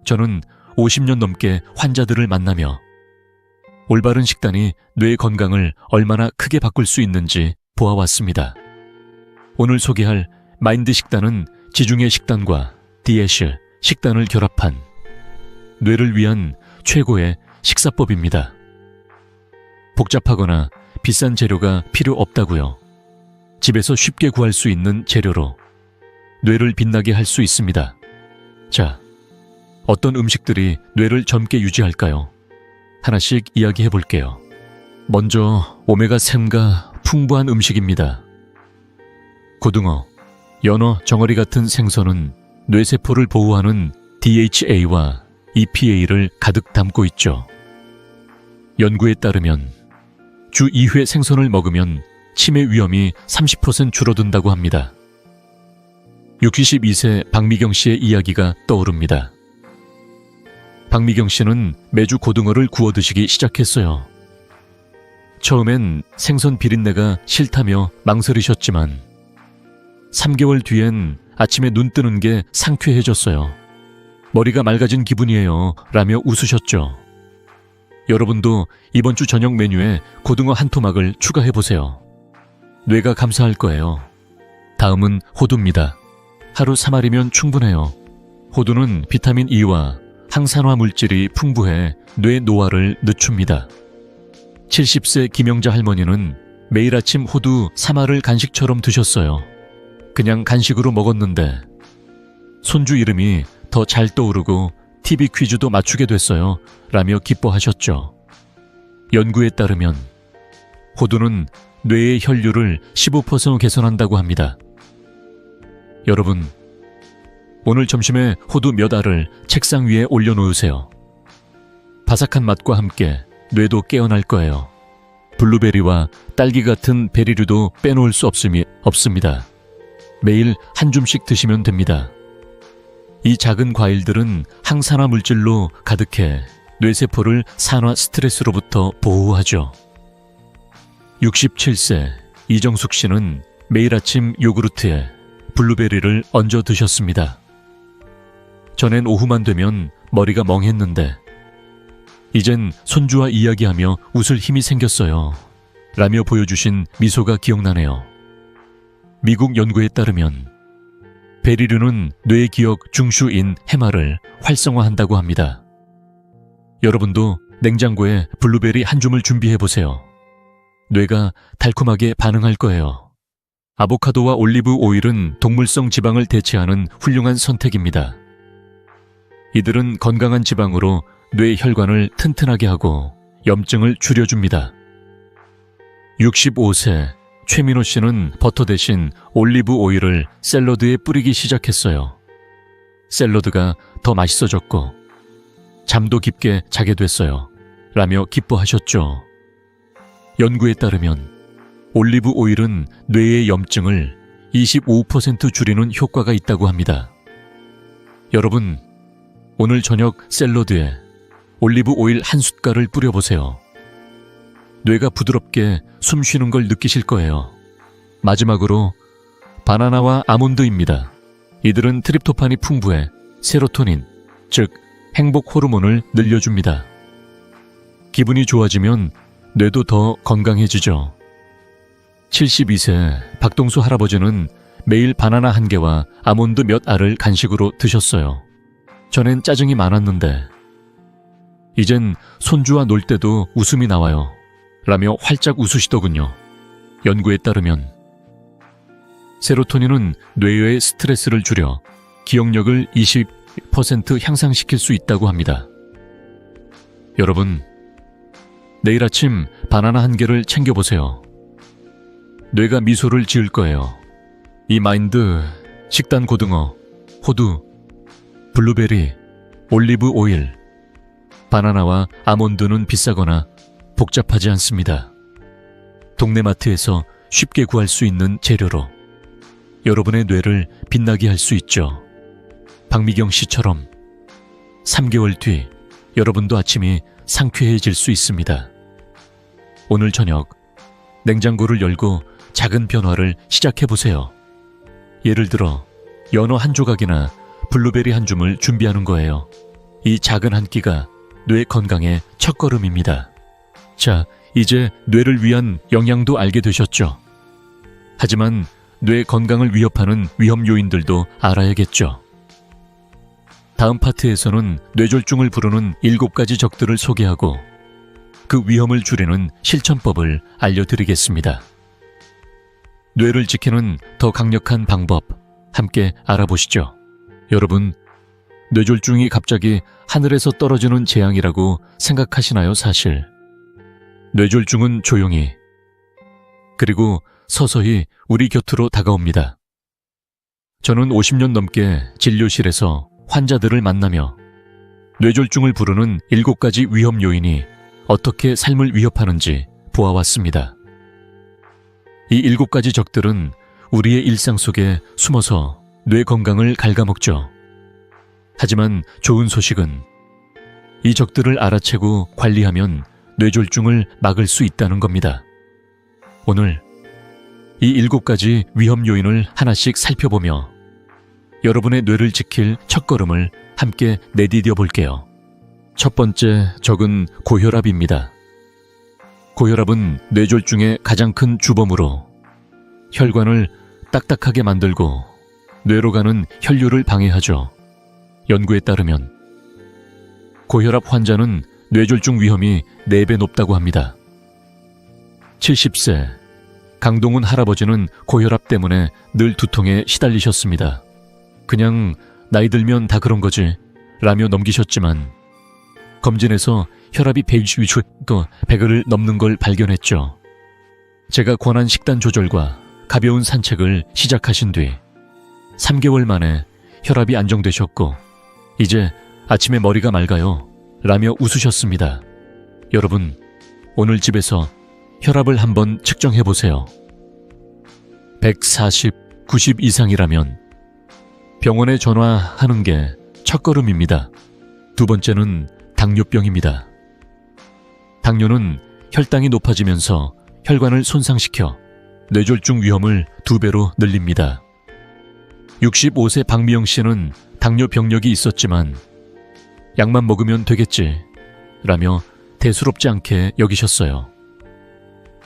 저는 50년 넘게 환자들을 만나며 올바른 식단이 뇌 건강을 얼마나 크게 바꿀 수 있는지 보아왔습니다. 오늘 소개할 마인드 식단은 지중해 식단과 디에시 식단을 결합한 뇌를 위한 최고의 식사법입니다. 복잡하거나 비싼 재료가 필요 없다고요. 집에서 쉽게 구할 수 있는 재료로 뇌를 빛나게 할 수 있습니다. 자, 어떤 음식들이 뇌를 젊게 유지할까요? 하나씩 이야기해 볼게요. 먼저 오메가3가 풍부한 음식입니다. 고등어, 연어, 정어리 같은 생선은 뇌세포를 보호하는 DHA와 EPA를 가득 담고 있죠. 연구에 따르면 주 2회 생선을 먹으면 치매 위험이 30% 줄어든다고 합니다. 62세 박미경 씨의 이야기가 떠오릅니다. 박미경 씨는 매주 고등어를 구워 드시기 시작했어요. 처음엔 생선 비린내가 싫다며 망설이셨지만 3개월 뒤엔 아침에 눈 뜨는 게 상쾌해졌어요. 머리가 맑아진 기분이에요 라며 웃으셨죠. 여러분도 이번 주 저녁 메뉴에 고등어 한 토막을 추가해보세요. 뇌가 감사할 거예요. 다음은 호두입니다. 하루 3알이면 충분해요. 호두는 비타민 E와 항산화 물질이 풍부해 뇌 노화를 늦춥니다. 70세 김영자 할머니는 매일 아침 호두 3알을 간식처럼 드셨어요. 그냥 간식으로 먹었는데 손주 이름이 더 잘 떠오르고 TV 퀴즈도 맞추게 됐어요 라며 기뻐하셨죠. 연구에 따르면 호두는 뇌의 혈류를 15% 개선한다고 합니다. 여러분, 오늘 점심에 호두 몇 알을 책상 위에 올려놓으세요. 바삭한 맛과 함께 뇌도 깨어날 거예요. 블루베리와 딸기 같은 베리류도 빼놓을 수 없습니다. 매일 한 줌씩 드시면 됩니다. 이 작은 과일들은 항산화 물질로 가득해 뇌세포를 산화 스트레스로부터 보호하죠. 67세 이정숙 씨는 매일 아침 요구르트에 블루베리를 얹어 드셨습니다. 전엔 오후만 되면 머리가 멍했는데 이젠 손주와 이야기하며 웃을 힘이 생겼어요 라며 보여주신 미소가 기억나네요. 미국 연구에 따르면 베리류는 뇌 기억 중추인 해마를 활성화한다고 합니다. 여러분도 냉장고에 블루베리 한 줌을 준비해보세요. 뇌가 달콤하게 반응할 거예요. 아보카도와 올리브 오일은 동물성 지방을 대체하는 훌륭한 선택입니다. 이들은 건강한 지방으로 뇌 혈관을 튼튼하게 하고 염증을 줄여줍니다. 65세 최민호 씨는 버터 대신 올리브 오일을 샐러드에 뿌리기 시작했어요. 샐러드가 더 맛있어졌고 잠도 깊게 자게 됐어요 라며 기뻐하셨죠. 연구에 따르면 올리브 오일은 뇌의 염증을 25% 줄이는 효과가 있다고 합니다. 여러분, 오늘 저녁 샐러드에 올리브 오일 한 숟갈을 뿌려보세요. 뇌가 부드럽게 숨 쉬는 걸 느끼실 거예요. 마지막으로 바나나와 아몬드입니다. 이들은 트립토판이 풍부해 세로토닌, 즉 행복 호르몬을 늘려줍니다. 기분이 좋아지면 뇌도 더 건강해지죠. 72세 박동수 할아버지는 매일 바나나 1개와 아몬드 몇 알을 간식으로 드셨어요. 전엔 짜증이 많았는데 이젠 손주와 놀 때도 웃음이 나와요 라며 활짝 웃으시더군요. 연구에 따르면 세로토닌은 뇌의 스트레스를 줄여 기억력을 20% 향상시킬 수 있다고 합니다. 여러분, 내일 아침 바나나 1개를 챙겨보세요. 뇌가 미소를 지을 거예요. 이 마인드, 식단 고등어, 호두, 블루베리, 올리브 오일, 바나나와 아몬드는 비싸거나 복잡하지 않습니다. 동네 마트에서 쉽게 구할 수 있는 재료로 여러분의 뇌를 빛나게 할 수 있죠. 박미경 씨처럼 3개월 뒤 여러분도 아침이 상쾌해질 수 있습니다. 오늘 저녁 냉장고를 열고 작은 변화를 시작해보세요. 예를 들어 연어 한 조각이나 블루베리 한 줌을 준비하는 거예요. 이 작은 한 끼가 뇌 건강의 첫걸음입니다. 자, 이제 뇌를 위한 영양도 알게 되셨죠? 하지만 뇌 건강을 위협하는 위험 요인들도 알아야겠죠. 다음 파트에서는 뇌졸중을 부르는 7가지 적들을 소개하고 그 위험을 줄이는 실천법을 알려드리겠습니다. 뇌를 지키는 더 강력한 방법 함께 알아보시죠. 여러분, 뇌졸중이 갑자기 하늘에서 떨어지는 재앙이라고 생각하시나요, 사실? 뇌졸중은 조용히 그리고 서서히 우리 곁으로 다가옵니다. 저는 50년 넘게 진료실에서 환자들을 만나며 뇌졸중을 부르는 7가지 위험 요인이 어떻게 삶을 위협하는지 보아왔습니다. 이 7가지 적들은 우리의 일상 속에 숨어서 뇌 건강을 갉아먹죠. 하지만 좋은 소식은 이 적들을 알아채고 관리하면 뇌졸중을 막을 수 있다는 겁니다. 오늘 이 7가지 위험 요인을 하나씩 살펴보며 여러분의 뇌를 지킬 첫걸음을 함께 내디뎌 볼게요. 첫 번째 적은 고혈압입니다. 고혈압은 뇌졸중의 가장 큰 주범으로 혈관을 딱딱하게 만들고 뇌로 가는 혈류를 방해하죠. 연구에 따르면 고혈압 환자는 뇌졸중 위험이 4배 높다고 합니다. 70세 강동훈 할아버지는 고혈압 때문에 늘 두통에 시달리셨습니다. 그냥 나이 들면 다 그런 거지 라며 넘기셨지만 검진에서 혈압이 100을 넘는 걸 발견했죠. 제가 권한 식단 조절과 가벼운 산책을 시작하신 뒤 3개월 만에 혈압이 안정되셨고 이제 아침에 머리가 맑아요 라며 웃으셨습니다. 여러분, 오늘 집에서 혈압을 한번 측정해보세요. 140, 90 이상이라면 병원에 전화하는 게 첫걸음입니다. 두 번째는 당뇨병입니다. 당뇨는 혈당이 높아지면서 혈관을 손상시켜 뇌졸중 위험을 2배로 늘립니다. 65세 박미영 씨는 당뇨 병력이 있었지만 약만 먹으면 되겠지 라며 대수롭지 않게 여기셨어요.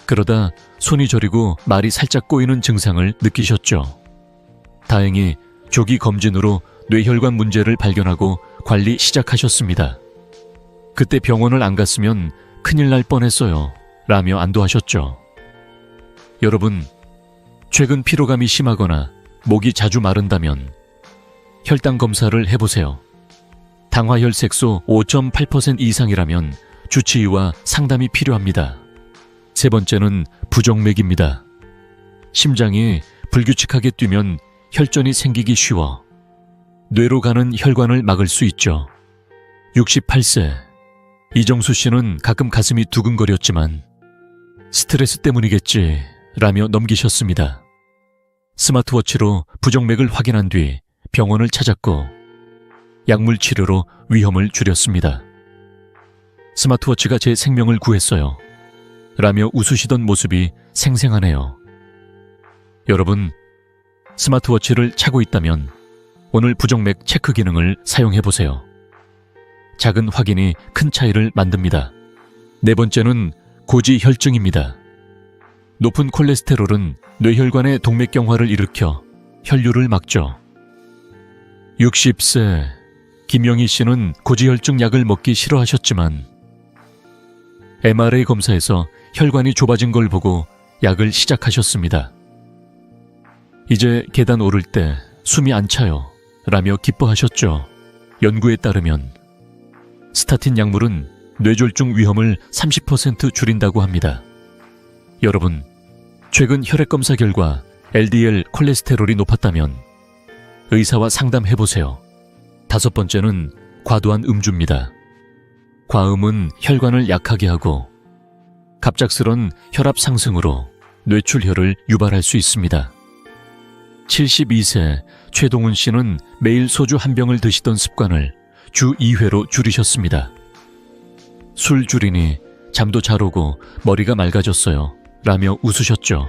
그러다 손이 저리고 말이 살짝 꼬이는 증상을 느끼셨죠. 다행히 조기 검진으로 뇌혈관 문제를 발견하고 관리 시작하셨습니다. 그때 병원을 안 갔으면 큰일 날 뻔했어요 라며 안도하셨죠. 여러분, 최근 피로감이 심하거나 목이 자주 마른다면 혈당 검사를 해보세요. 당화혈색소 5.8% 이상이라면 주치의와 상담이 필요합니다. 세 번째는 부정맥입니다. 심장이 불규칙하게 뛰면 혈전이 생기기 쉬워 뇌로 가는 혈관을 막을 수 있죠. 68세 이정수 씨는 가끔 가슴이 두근거렸지만 스트레스 때문이겠지 라며 넘기셨습니다. 스마트워치로 부정맥을 확인한 뒤 병원을 찾았고 약물 치료로 위험을 줄였습니다. 스마트워치가 제 생명을 구했어요 라며 웃으시던 모습이 생생하네요. 여러분, 스마트워치를 차고 있다면 오늘 부정맥 체크 기능을 사용해보세요. 작은 확인이 큰 차이를 만듭니다. 네 번째는 고지혈증입니다. 높은 콜레스테롤은 뇌혈관의 동맥경화를 일으켜 혈류를 막죠. 60세 김영희 씨는 고지혈증 약을 먹기 싫어하셨지만 MRI 검사에서 혈관이 좁아진 걸 보고 약을 시작하셨습니다. 이제 계단 오를 때 숨이 안 차요 라며 기뻐하셨죠. 연구에 따르면 스타틴 약물은 뇌졸중 위험을 30% 줄인다고 합니다. 여러분, 최근 혈액검사 결과 LDL 콜레스테롤이 높았다면 의사와 상담해보세요. 다섯 번째는 과도한 음주입니다. 과음은 혈관을 약하게 하고 갑작스런 혈압 상승으로 뇌출혈을 유발할 수 있습니다. 72세 최동훈 씨는 매일 소주 한 병을 드시던 습관을 주 2회로 줄이셨습니다. 술 줄이니 잠도 잘 오고 머리가 맑아졌어요 라며 웃으셨죠.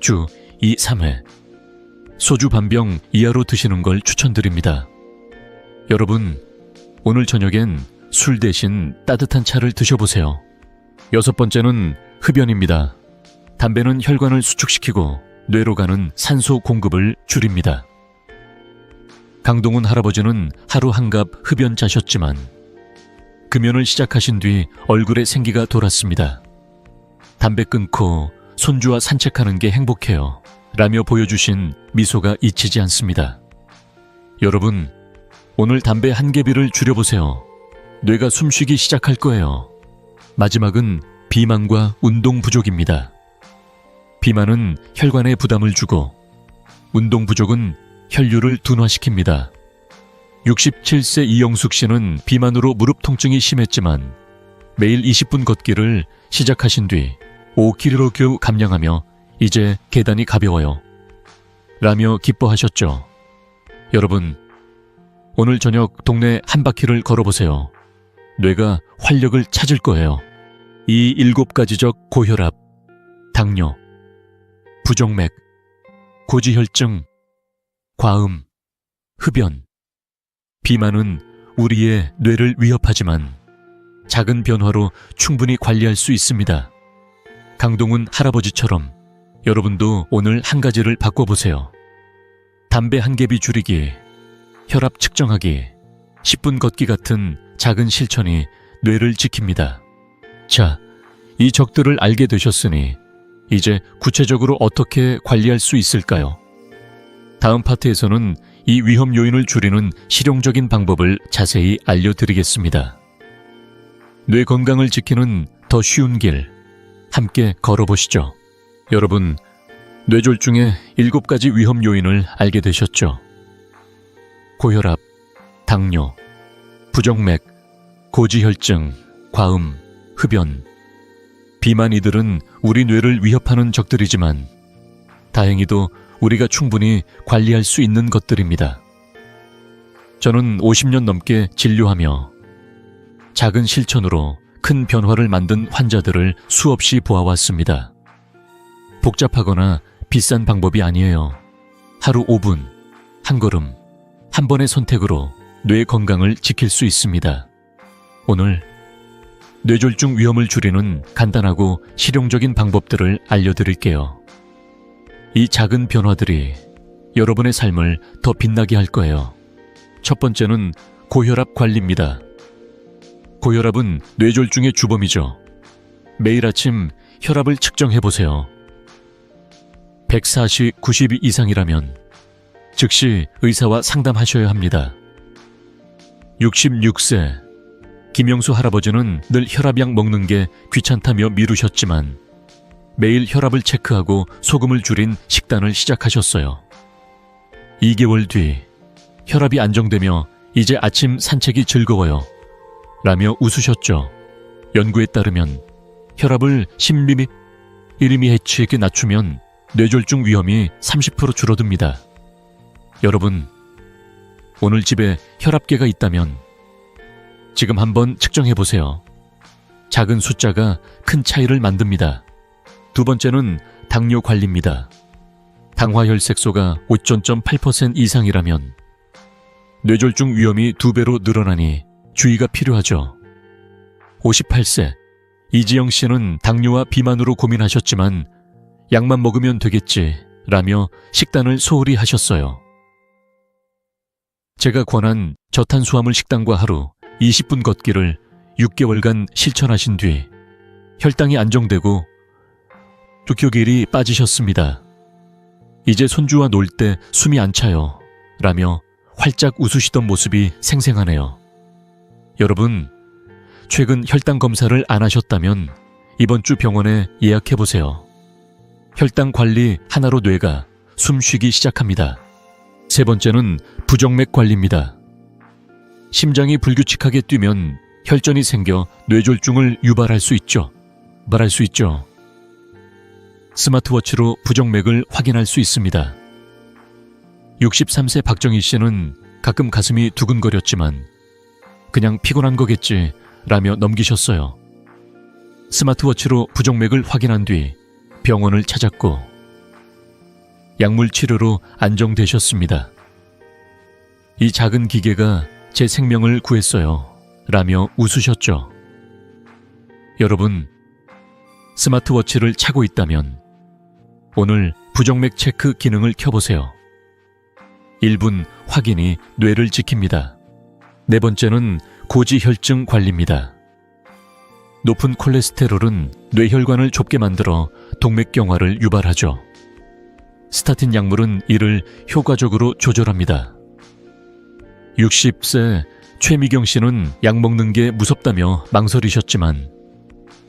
주 2, 3회 소주 반병 이하로 드시는 걸 추천드립니다. 여러분, 오늘 저녁엔 술 대신 따뜻한 차를 드셔보세요. 6번째는 흡연입니다. 담배는 혈관을 수축시키고 뇌로 가는 산소 공급을 줄입니다. 강동훈 할아버지는 하루 한갑 흡연자셨지만 금연을 시작하신 뒤 얼굴에 생기가 돌았습니다. 담배 끊고 손주와 산책하는 게 행복해요 라며 보여주신 미소가 잊히지 않습니다. 여러분, 오늘 담배 한 개비를 줄여보세요. 뇌가 숨쉬기 시작할 거예요. 마지막은 비만과 운동 부족입니다. 비만은 혈관에 부담을 주고 운동 부족은 혈류를 둔화시킵니다. 67세 이영숙 씨는 비만으로 무릎 통증이 심했지만 매일 20분 걷기를 시작하신 뒤 5kg 감량하며 이제 계단이 가벼워요 라며 기뻐하셨죠. 여러분, 오늘 저녁 동네 한 바퀴를 걸어보세요. 뇌가 활력을 찾을 거예요. 이 7가지적 고혈압, 당뇨, 부정맥, 고지혈증, 과음, 흡연, 비만은 우리의 뇌를 위협하지만 작은 변화로 충분히 관리할 수 있습니다. 강동훈 할아버지처럼 여러분도 오늘 한 가지를 바꿔보세요. 담배 한 개비 줄이기, 혈압 측정하기, 10분 걷기 같은 작은 실천이 뇌를 지킵니다. 자, 이 적들을 알게 되셨으니 이제 구체적으로 어떻게 관리할 수 있을까요? 다음 파트에서는 이 위험 요인을 줄이는 실용적인 방법을 자세히 알려드리겠습니다. 뇌 건강을 지키는 더 쉬운 길, 함께 걸어보시죠. 여러분, 뇌졸중의 7가지 위험 요인을 알게 되셨죠? 고혈압, 당뇨, 부정맥, 고지혈증, 과음, 흡연, 비만 이들은 우리 뇌를 위협하는 적들이지만 다행히도 우리가 충분히 관리할 수 있는 것들입니다. 저는 50년 넘게 진료하며 작은 실천으로 큰 변화를 만든 환자들을 수없이 보아왔습니다. 복잡하거나 비싼 방법이 아니에요. 하루 5분, 한 걸음, 한 번의 선택으로 뇌 건강을 지킬 수 있습니다. 오늘 뇌졸중 위험을 줄이는 간단하고 실용적인 방법들을 알려드릴게요. 이 작은 변화들이 여러분의 삶을 더 빛나게 할 거예요. 첫 번째는 고혈압 관리입니다. 고혈압은 뇌졸중의 주범이죠. 매일 아침 혈압을 측정해보세요. 140/90 이상이라면 즉시 의사와 상담하셔야 합니다. 66세 김영수 할아버지는 늘 혈압약 먹는 게 귀찮다며 미루셨지만 매일 혈압을 체크하고 소금을 줄인 식단을 시작하셨어요. 2개월 뒤 혈압이 안정되며 이제 아침 산책이 즐거워요 라며 웃으셨죠. 연구에 따르면 혈압을 10mmHg에 낮추면 뇌졸중 위험이 30% 줄어듭니다. 여러분, 오늘 집에 혈압계가 있다면 지금 한번 측정해보세요. 작은 숫자가 큰 차이를 만듭니다. 두 번째는 당뇨 관리입니다. 당화혈색소가 5.8% 이상이라면 뇌졸중 위험이 2배로 늘어나니 주의가 필요하죠. 58세 이지영 씨는 당뇨와 비만으로 고민하셨지만 약만 먹으면 되겠지 라며 식단을 소홀히 하셨어요. 제가 권한 저탄수화물 식단과 하루 20분 걷기를 6개월간 실천하신 뒤 혈당이 안정되고 6kg이 빠지셨습니다. 이제 손주와 놀 때 숨이 안 차요 라며 활짝 웃으시던 모습이 생생하네요. 여러분, 최근 혈당 검사를 안 하셨다면 이번 주 병원에 예약해보세요. 혈당 관리 하나로 뇌가 숨쉬기 시작합니다. 세 번째는 부정맥 관리입니다. 심장이 불규칙하게 뛰면 혈전이 생겨 뇌졸중을 유발할 수 있죠. 스마트워치로 부정맥을 확인할 수 있습니다. 63세 박정희 씨는 가끔 가슴이 두근거렸지만 그냥 피곤한 거겠지 라며 넘기셨어요. 스마트워치로 부정맥을 확인한 뒤 병원을 찾았고 약물 치료로 안정되셨습니다. 이 작은 기계가 제 생명을 구했어요 라며 웃으셨죠. 여러분, 스마트워치를 차고 있다면 오늘 부정맥 체크 기능을 켜보세요. 1분 확인이 뇌를 지킵니다. 네 번째는 고지혈증 관리입니다. 높은 콜레스테롤은 뇌혈관을 좁게 만들어 동맥경화를 유발하죠. 스타틴 약물은 이를 효과적으로 조절합니다. 60세 최미경 씨는 약 먹는 게 무섭다며 망설이셨지만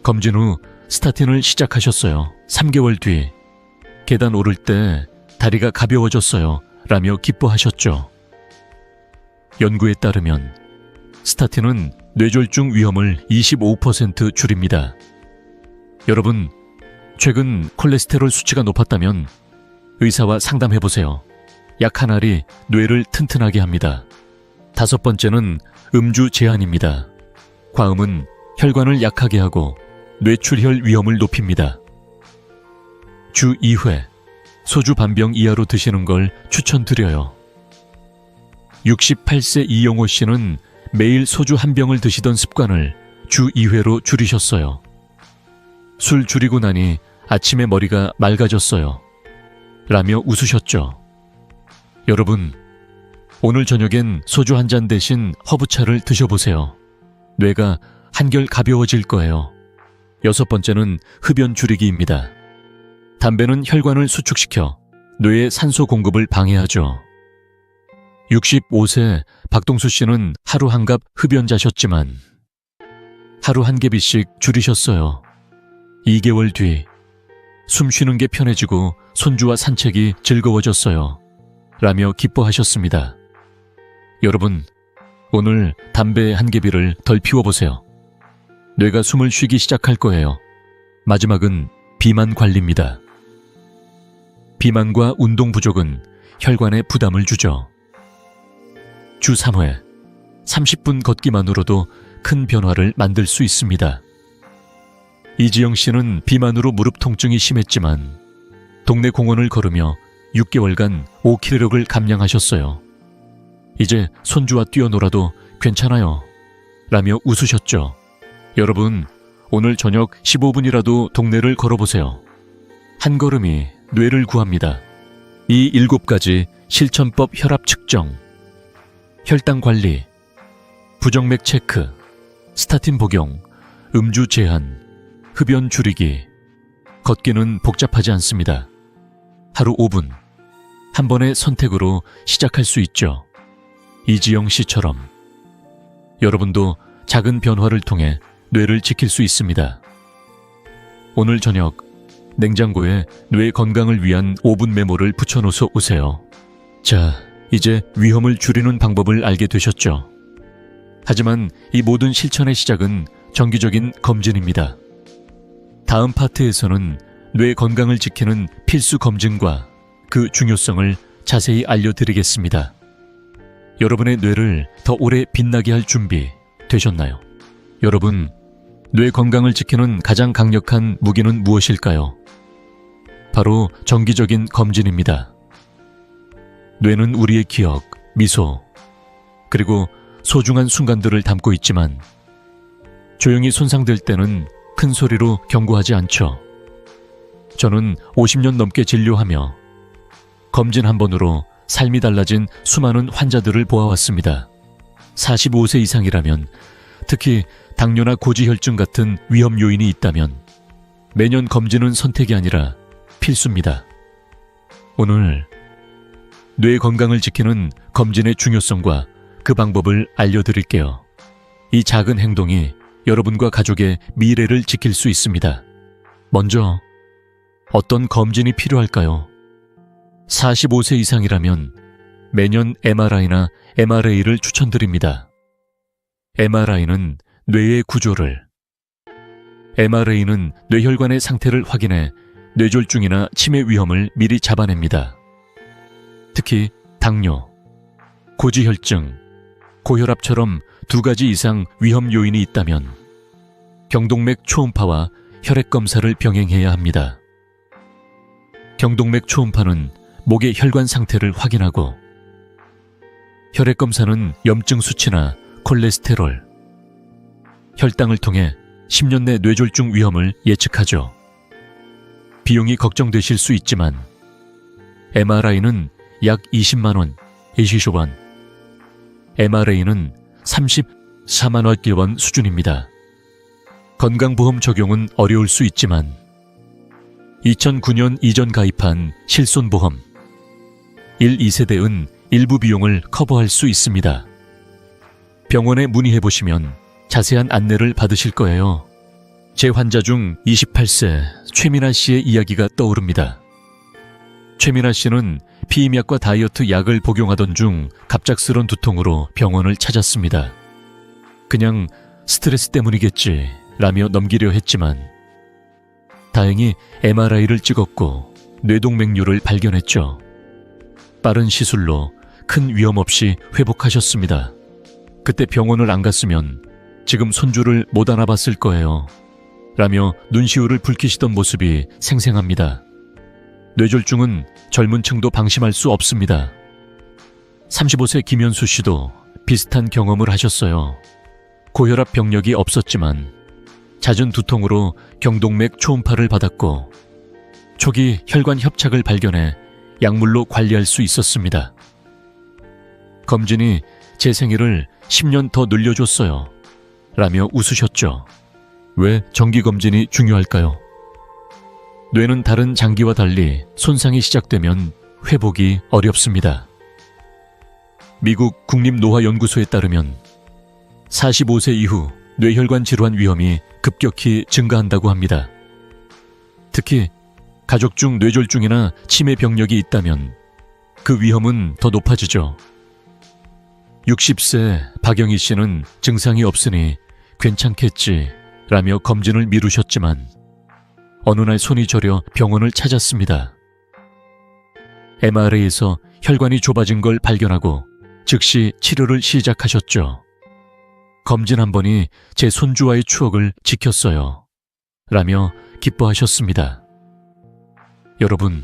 검진 후 스타틴을 시작하셨어요. 3개월 뒤 계단 오를 때 다리가 가벼워졌어요 라며 기뻐하셨죠. 연구에 따르면 스타틴은 뇌졸중 위험을 25% 줄입니다. 여러분, 최근 콜레스테롤 수치가 높았다면 의사와 상담해보세요. 약 한 알이 뇌를 튼튼하게 합니다. 5번째는 음주 제한입니다. 과음은 혈관을 약하게 하고 뇌출혈 위험을 높입니다. 주 2회 소주 반병 이하로 드시는 걸 추천드려요. 68세 이영호 씨는 매일 소주 한 병을 드시던 습관을 주 2회로 줄이셨어요. 술 줄이고 나니 아침에 머리가 맑아졌어요 라며 웃으셨죠. 여러분, 오늘 저녁엔 소주 한 잔 대신 허브차를 드셔보세요. 뇌가 한결 가벼워질 거예요. 6번째는 흡연 줄이기입니다. 담배는 혈관을 수축시켜 뇌의 산소 공급을 방해하죠. 65세 박동수 씨는 하루 한 갑 흡연자셨지만 하루 한 개비씩 줄이셨어요. 2개월 뒤 숨 쉬는 게 편해지고 손주와 산책이 즐거워졌어요 라며 기뻐하셨습니다. 여러분, 오늘 담배 한 개비를 덜 피워보세요. 뇌가 숨을 쉬기 시작할 거예요. 마지막은 비만 관리입니다. 비만과 운동 부족은 혈관에 부담을 주죠. 주 3회 30분 걷기만으로도 큰 변화를 만들 수 있습니다. 이지영 씨는 비만으로 무릎 통증이 심했지만 동네 공원을 걸으며 6개월간 5kg를 감량하셨어요. 이제 손주와 뛰어놀아도 괜찮아요 라며 웃으셨죠. 여러분, 오늘 저녁 15분이라도 동네를 걸어보세요. 한 걸음이 뇌를 구합니다. 이 7가지 실천법: 혈압 측정, 혈당 관리, 부정맥 체크, 스타틴 복용, 음주 제한, 흡연 줄이기. 걷기는 복잡하지 않습니다. 하루 5분, 한 번의 선택으로 시작할 수 있죠. 이지영 씨처럼 여러분도 작은 변화를 통해 뇌를 지킬 수 있습니다. 오늘 저녁 냉장고에 뇌 건강을 위한 5분 메모를 붙여놓으서 오세요. 자, 이제 위험을 줄이는 방법을 알게 되셨죠? 하지만 이 모든 실천의 시작은 정기적인 검진입니다. 다음 파트에서는 뇌 건강을 지키는 필수 검진과 그 중요성을 자세히 알려드리겠습니다. 여러분의 뇌를 더 오래 빛나게 할 준비 되셨나요? 여러분, 뇌 건강을 지키는 가장 강력한 무기는 무엇일까요? 바로 정기적인 검진입니다. 뇌는 우리의 기억, 미소, 그리고 소중한 순간들을 담고 있지만 조용히 손상될 때는 큰 소리로 경고하지 않죠. 저는 50년 넘게 진료하며 검진 한 번으로 삶이 달라진 수많은 환자들을 보아왔습니다. 45세 이상이라면, 특히 당뇨나 고지혈증 같은 위험 요인이 있다면 매년 검진은 선택이 아니라 필수입니다. 오늘 뇌 건강을 지키는 검진의 중요성과 그 방법을 알려드릴게요. 이 작은 행동이 여러분과 가족의 미래를 지킬 수 있습니다. 먼저 어떤 검진이 필요할까요? 45세 이상이라면 매년 MRI나 MRA를 추천드립니다. MRI는 뇌의 구조를, MRA는 뇌혈관의 상태를 확인해 뇌졸중이나 치매 위험을 미리 잡아냅니다. 특히 당뇨, 고지혈증, 고혈압처럼 2가지 이상 위험 요인이 있다면 경동맥 초음파와 혈액 검사를 병행해야 합니다. 경동맥 초음파는 목의 혈관 상태를 확인하고, 혈액 검사는 염증 수치나 콜레스테롤, 혈당을 통해 10년 내 뇌졸중 위험을 예측하죠. 비용이 걱정되실 수 있지만 MRI는 약 20만 원, 20만 원, MRA는 34만 원 수준입니다. 건강보험 적용은 어려울 수 있지만 2009년 이전 가입한 실손보험 1, 2세대은 일부 비용을 커버할 수 있습니다. 병원에 문의해보시면 자세한 안내를 받으실 거예요. 제 환자 중 28세 최민아 씨의 이야기가 떠오릅니다. 최민아 씨는 피임약과 다이어트 약을 복용하던 중 갑작스런 두통으로 병원을 찾았습니다. 그냥 스트레스 때문이겠지 라며 넘기려 했지만 다행히 MRI를 찍었고 뇌동맥류를 발견했죠. 빠른 시술로 큰 위험 없이 회복하셨습니다. 그때 병원을 안 갔으면 지금 손주를 못 안아봤을 거예요 라며 눈시울을 붉히시던 모습이 생생합니다. 뇌졸중은 젊은 층도 방심할 수 없습니다. 35세 김현수 씨도 비슷한 경험을 하셨어요. 고혈압 병력이 없었지만 잦은 두통으로 경동맥 초음파를 받았고 초기 혈관 협착을 발견해 약물로 관리할 수 있었습니다. 검진이 제 생일을 10년 더 늘려줬어요 라며 웃으셨죠. 왜 정기검진이 중요할까요? 뇌는 다른 장기와 달리 손상이 시작되면 회복이 어렵습니다. 미국 국립노화연구소에 따르면 45세 이후 뇌혈관 질환 위험이 급격히 증가한다고 합니다. 특히 가족 중 뇌졸중이나 치매 병력이 있다면 그 위험은 더 높아지죠. 60세 박영희 씨는 증상이 없으니 괜찮겠지 라며 검진을 미루셨지만 어느 날 손이 저려 병원을 찾았습니다. MRA에서 혈관이 좁아진 걸 발견하고 즉시 치료를 시작하셨죠. 검진 한 번이 제 손주와의 추억을 지켰어요 라며 기뻐하셨습니다. 여러분,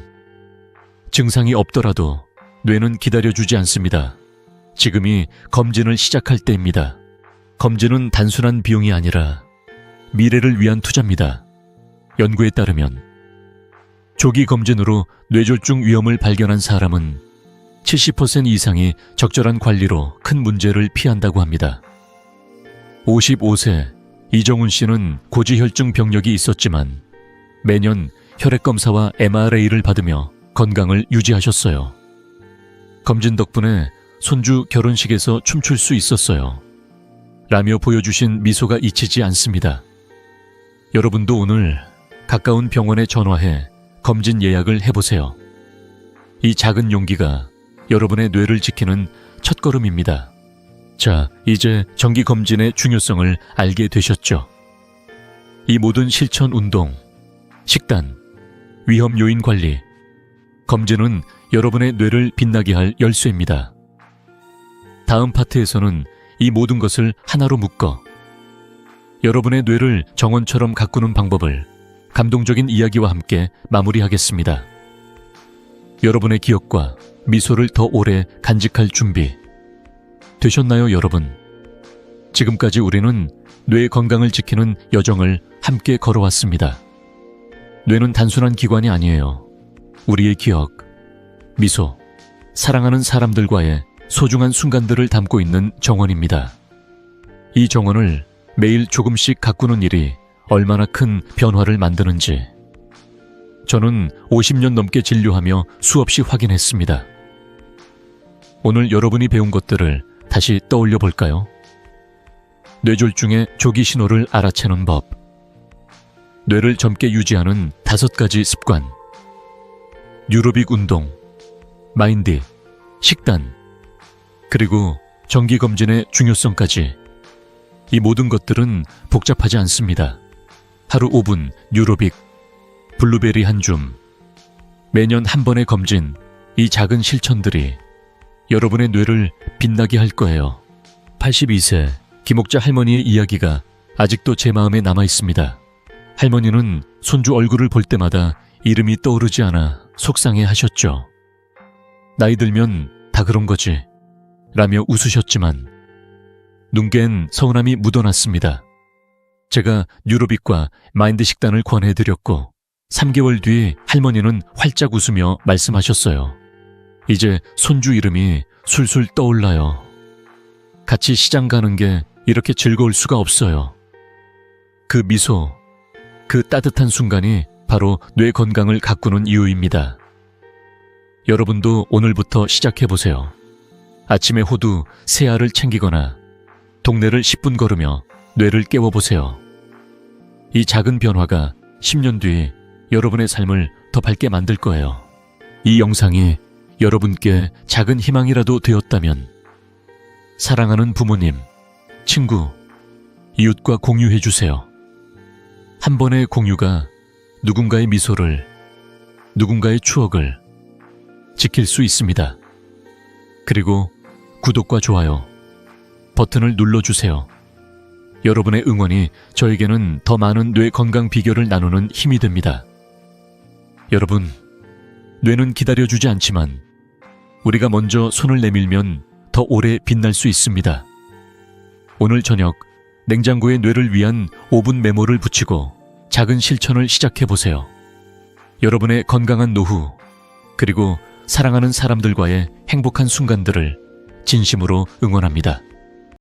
증상이 없더라도 뇌는 기다려주지 않습니다. 지금이 검진을 시작할 때입니다. 검진은 단순한 비용이 아니라 미래를 위한 투자입니다. 연구에 따르면 조기 검진으로 뇌졸중 위험을 발견한 사람은 70% 이상이 적절한 관리로 큰 문제를 피한다고 합니다. 55세 이정훈 씨는 고지혈증 병력이 있었지만 매년 혈액검사와 MRA를 받으며 건강을 유지하셨어요. 검진 덕분에 손주 결혼식에서 춤출 수 있었어요 라며 보여주신 미소가 잊히지 않습니다. 여러분도 오늘 가까운 병원에 전화해 검진 예약을 해보세요. 이 작은 용기가 여러분의 뇌를 지키는 첫걸음입니다. 자, 이제 정기검진의 중요성을 알게 되셨죠? 이 모든 실천 운동, 식단, 위험 요인 관리, 검진은 여러분의 뇌를 빛나게 할 열쇠입니다. 다음 파트에서는 이 모든 것을 하나로 묶어 여러분의 뇌를 정원처럼 가꾸는 방법을 감동적인 이야기와 함께 마무리하겠습니다. 여러분의 기억과 미소를 더 오래 간직할 준비 되셨나요, 여러분? 지금까지 우리는 뇌 건강을 지키는 여정을 함께 걸어왔습니다. 뇌는 단순한 기관이 아니에요. 우리의 기억, 미소, 사랑하는 사람들과의 소중한 순간들을 담고 있는 정원입니다. 이 정원을 매일 조금씩 가꾸는 일이 얼마나 큰 변화를 만드는지 저는 50년 넘게 진료하며 수없이 확인했습니다. 오늘 여러분이 배운 것들을 다시 떠올려 볼까요? 뇌졸중의 조기 신호를 알아채는 법, 뇌를 젊게 유지하는 5가지 습관, 뉴로빅 운동, 마인드, 식단, 그리고 정기검진의 중요성까지. 이 모든 것들은 복잡하지 않습니다. 하루 5분 뉴로빅, 블루베리 한 줌. 매년 한 번의 검진, 이 작은 실천들이 여러분의 뇌를 빛나게 할 거예요. 82세 김옥자 할머니의 이야기가 아직도 제 마음에 남아 있습니다. 할머니는 손주 얼굴을 볼 때마다 이름이 떠오르지 않아 속상해 하셨죠. 나이 들면 다 그런 거지 라며 웃으셨지만 눈�갠� 서운함이 묻어났습니다. 제가 뉴로빅과 마인드 식단을 권해드렸고 3개월 뒤 할머니는 활짝 웃으며 말씀하셨어요. 이제 손주 이름이 술술 떠올라요. 같이 시장 가는 게 이렇게 즐거울 수가 없어요. 그 미소, 그 따뜻한 순간이 바로 뇌 건강을 가꾸는 이유입니다. 여러분도 오늘부터 시작해보세요. 아침에 호두, 새알을 챙기거나 동네를 10분 걸으며 뇌를 깨워보세요. 이 작은 변화가 10년 뒤 여러분의 삶을 더 밝게 만들 거예요. 이 영상이 여러분께 작은 희망이라도 되었다면 사랑하는 부모님, 친구, 이웃과 공유해주세요. 한 번의 공유가 누군가의 미소를, 누군가의 추억을 지킬 수 있습니다. 그리고 구독과 좋아요 버튼을 눌러주세요. 여러분의 응원이 저에게는 더 많은 뇌 건강 비결을 나누는 힘이 됩니다. 여러분, 뇌는 기다려주지 않지만 우리가 먼저 손을 내밀면 더 오래 빛날 수 있습니다. 오늘 저녁 냉장고에 뇌를 위한 5분 메모를 붙이고 작은 실천을 시작해보세요. 여러분의 건강한 노후, 그리고 사랑하는 사람들과의 행복한 순간들을 진심으로 응원합니다.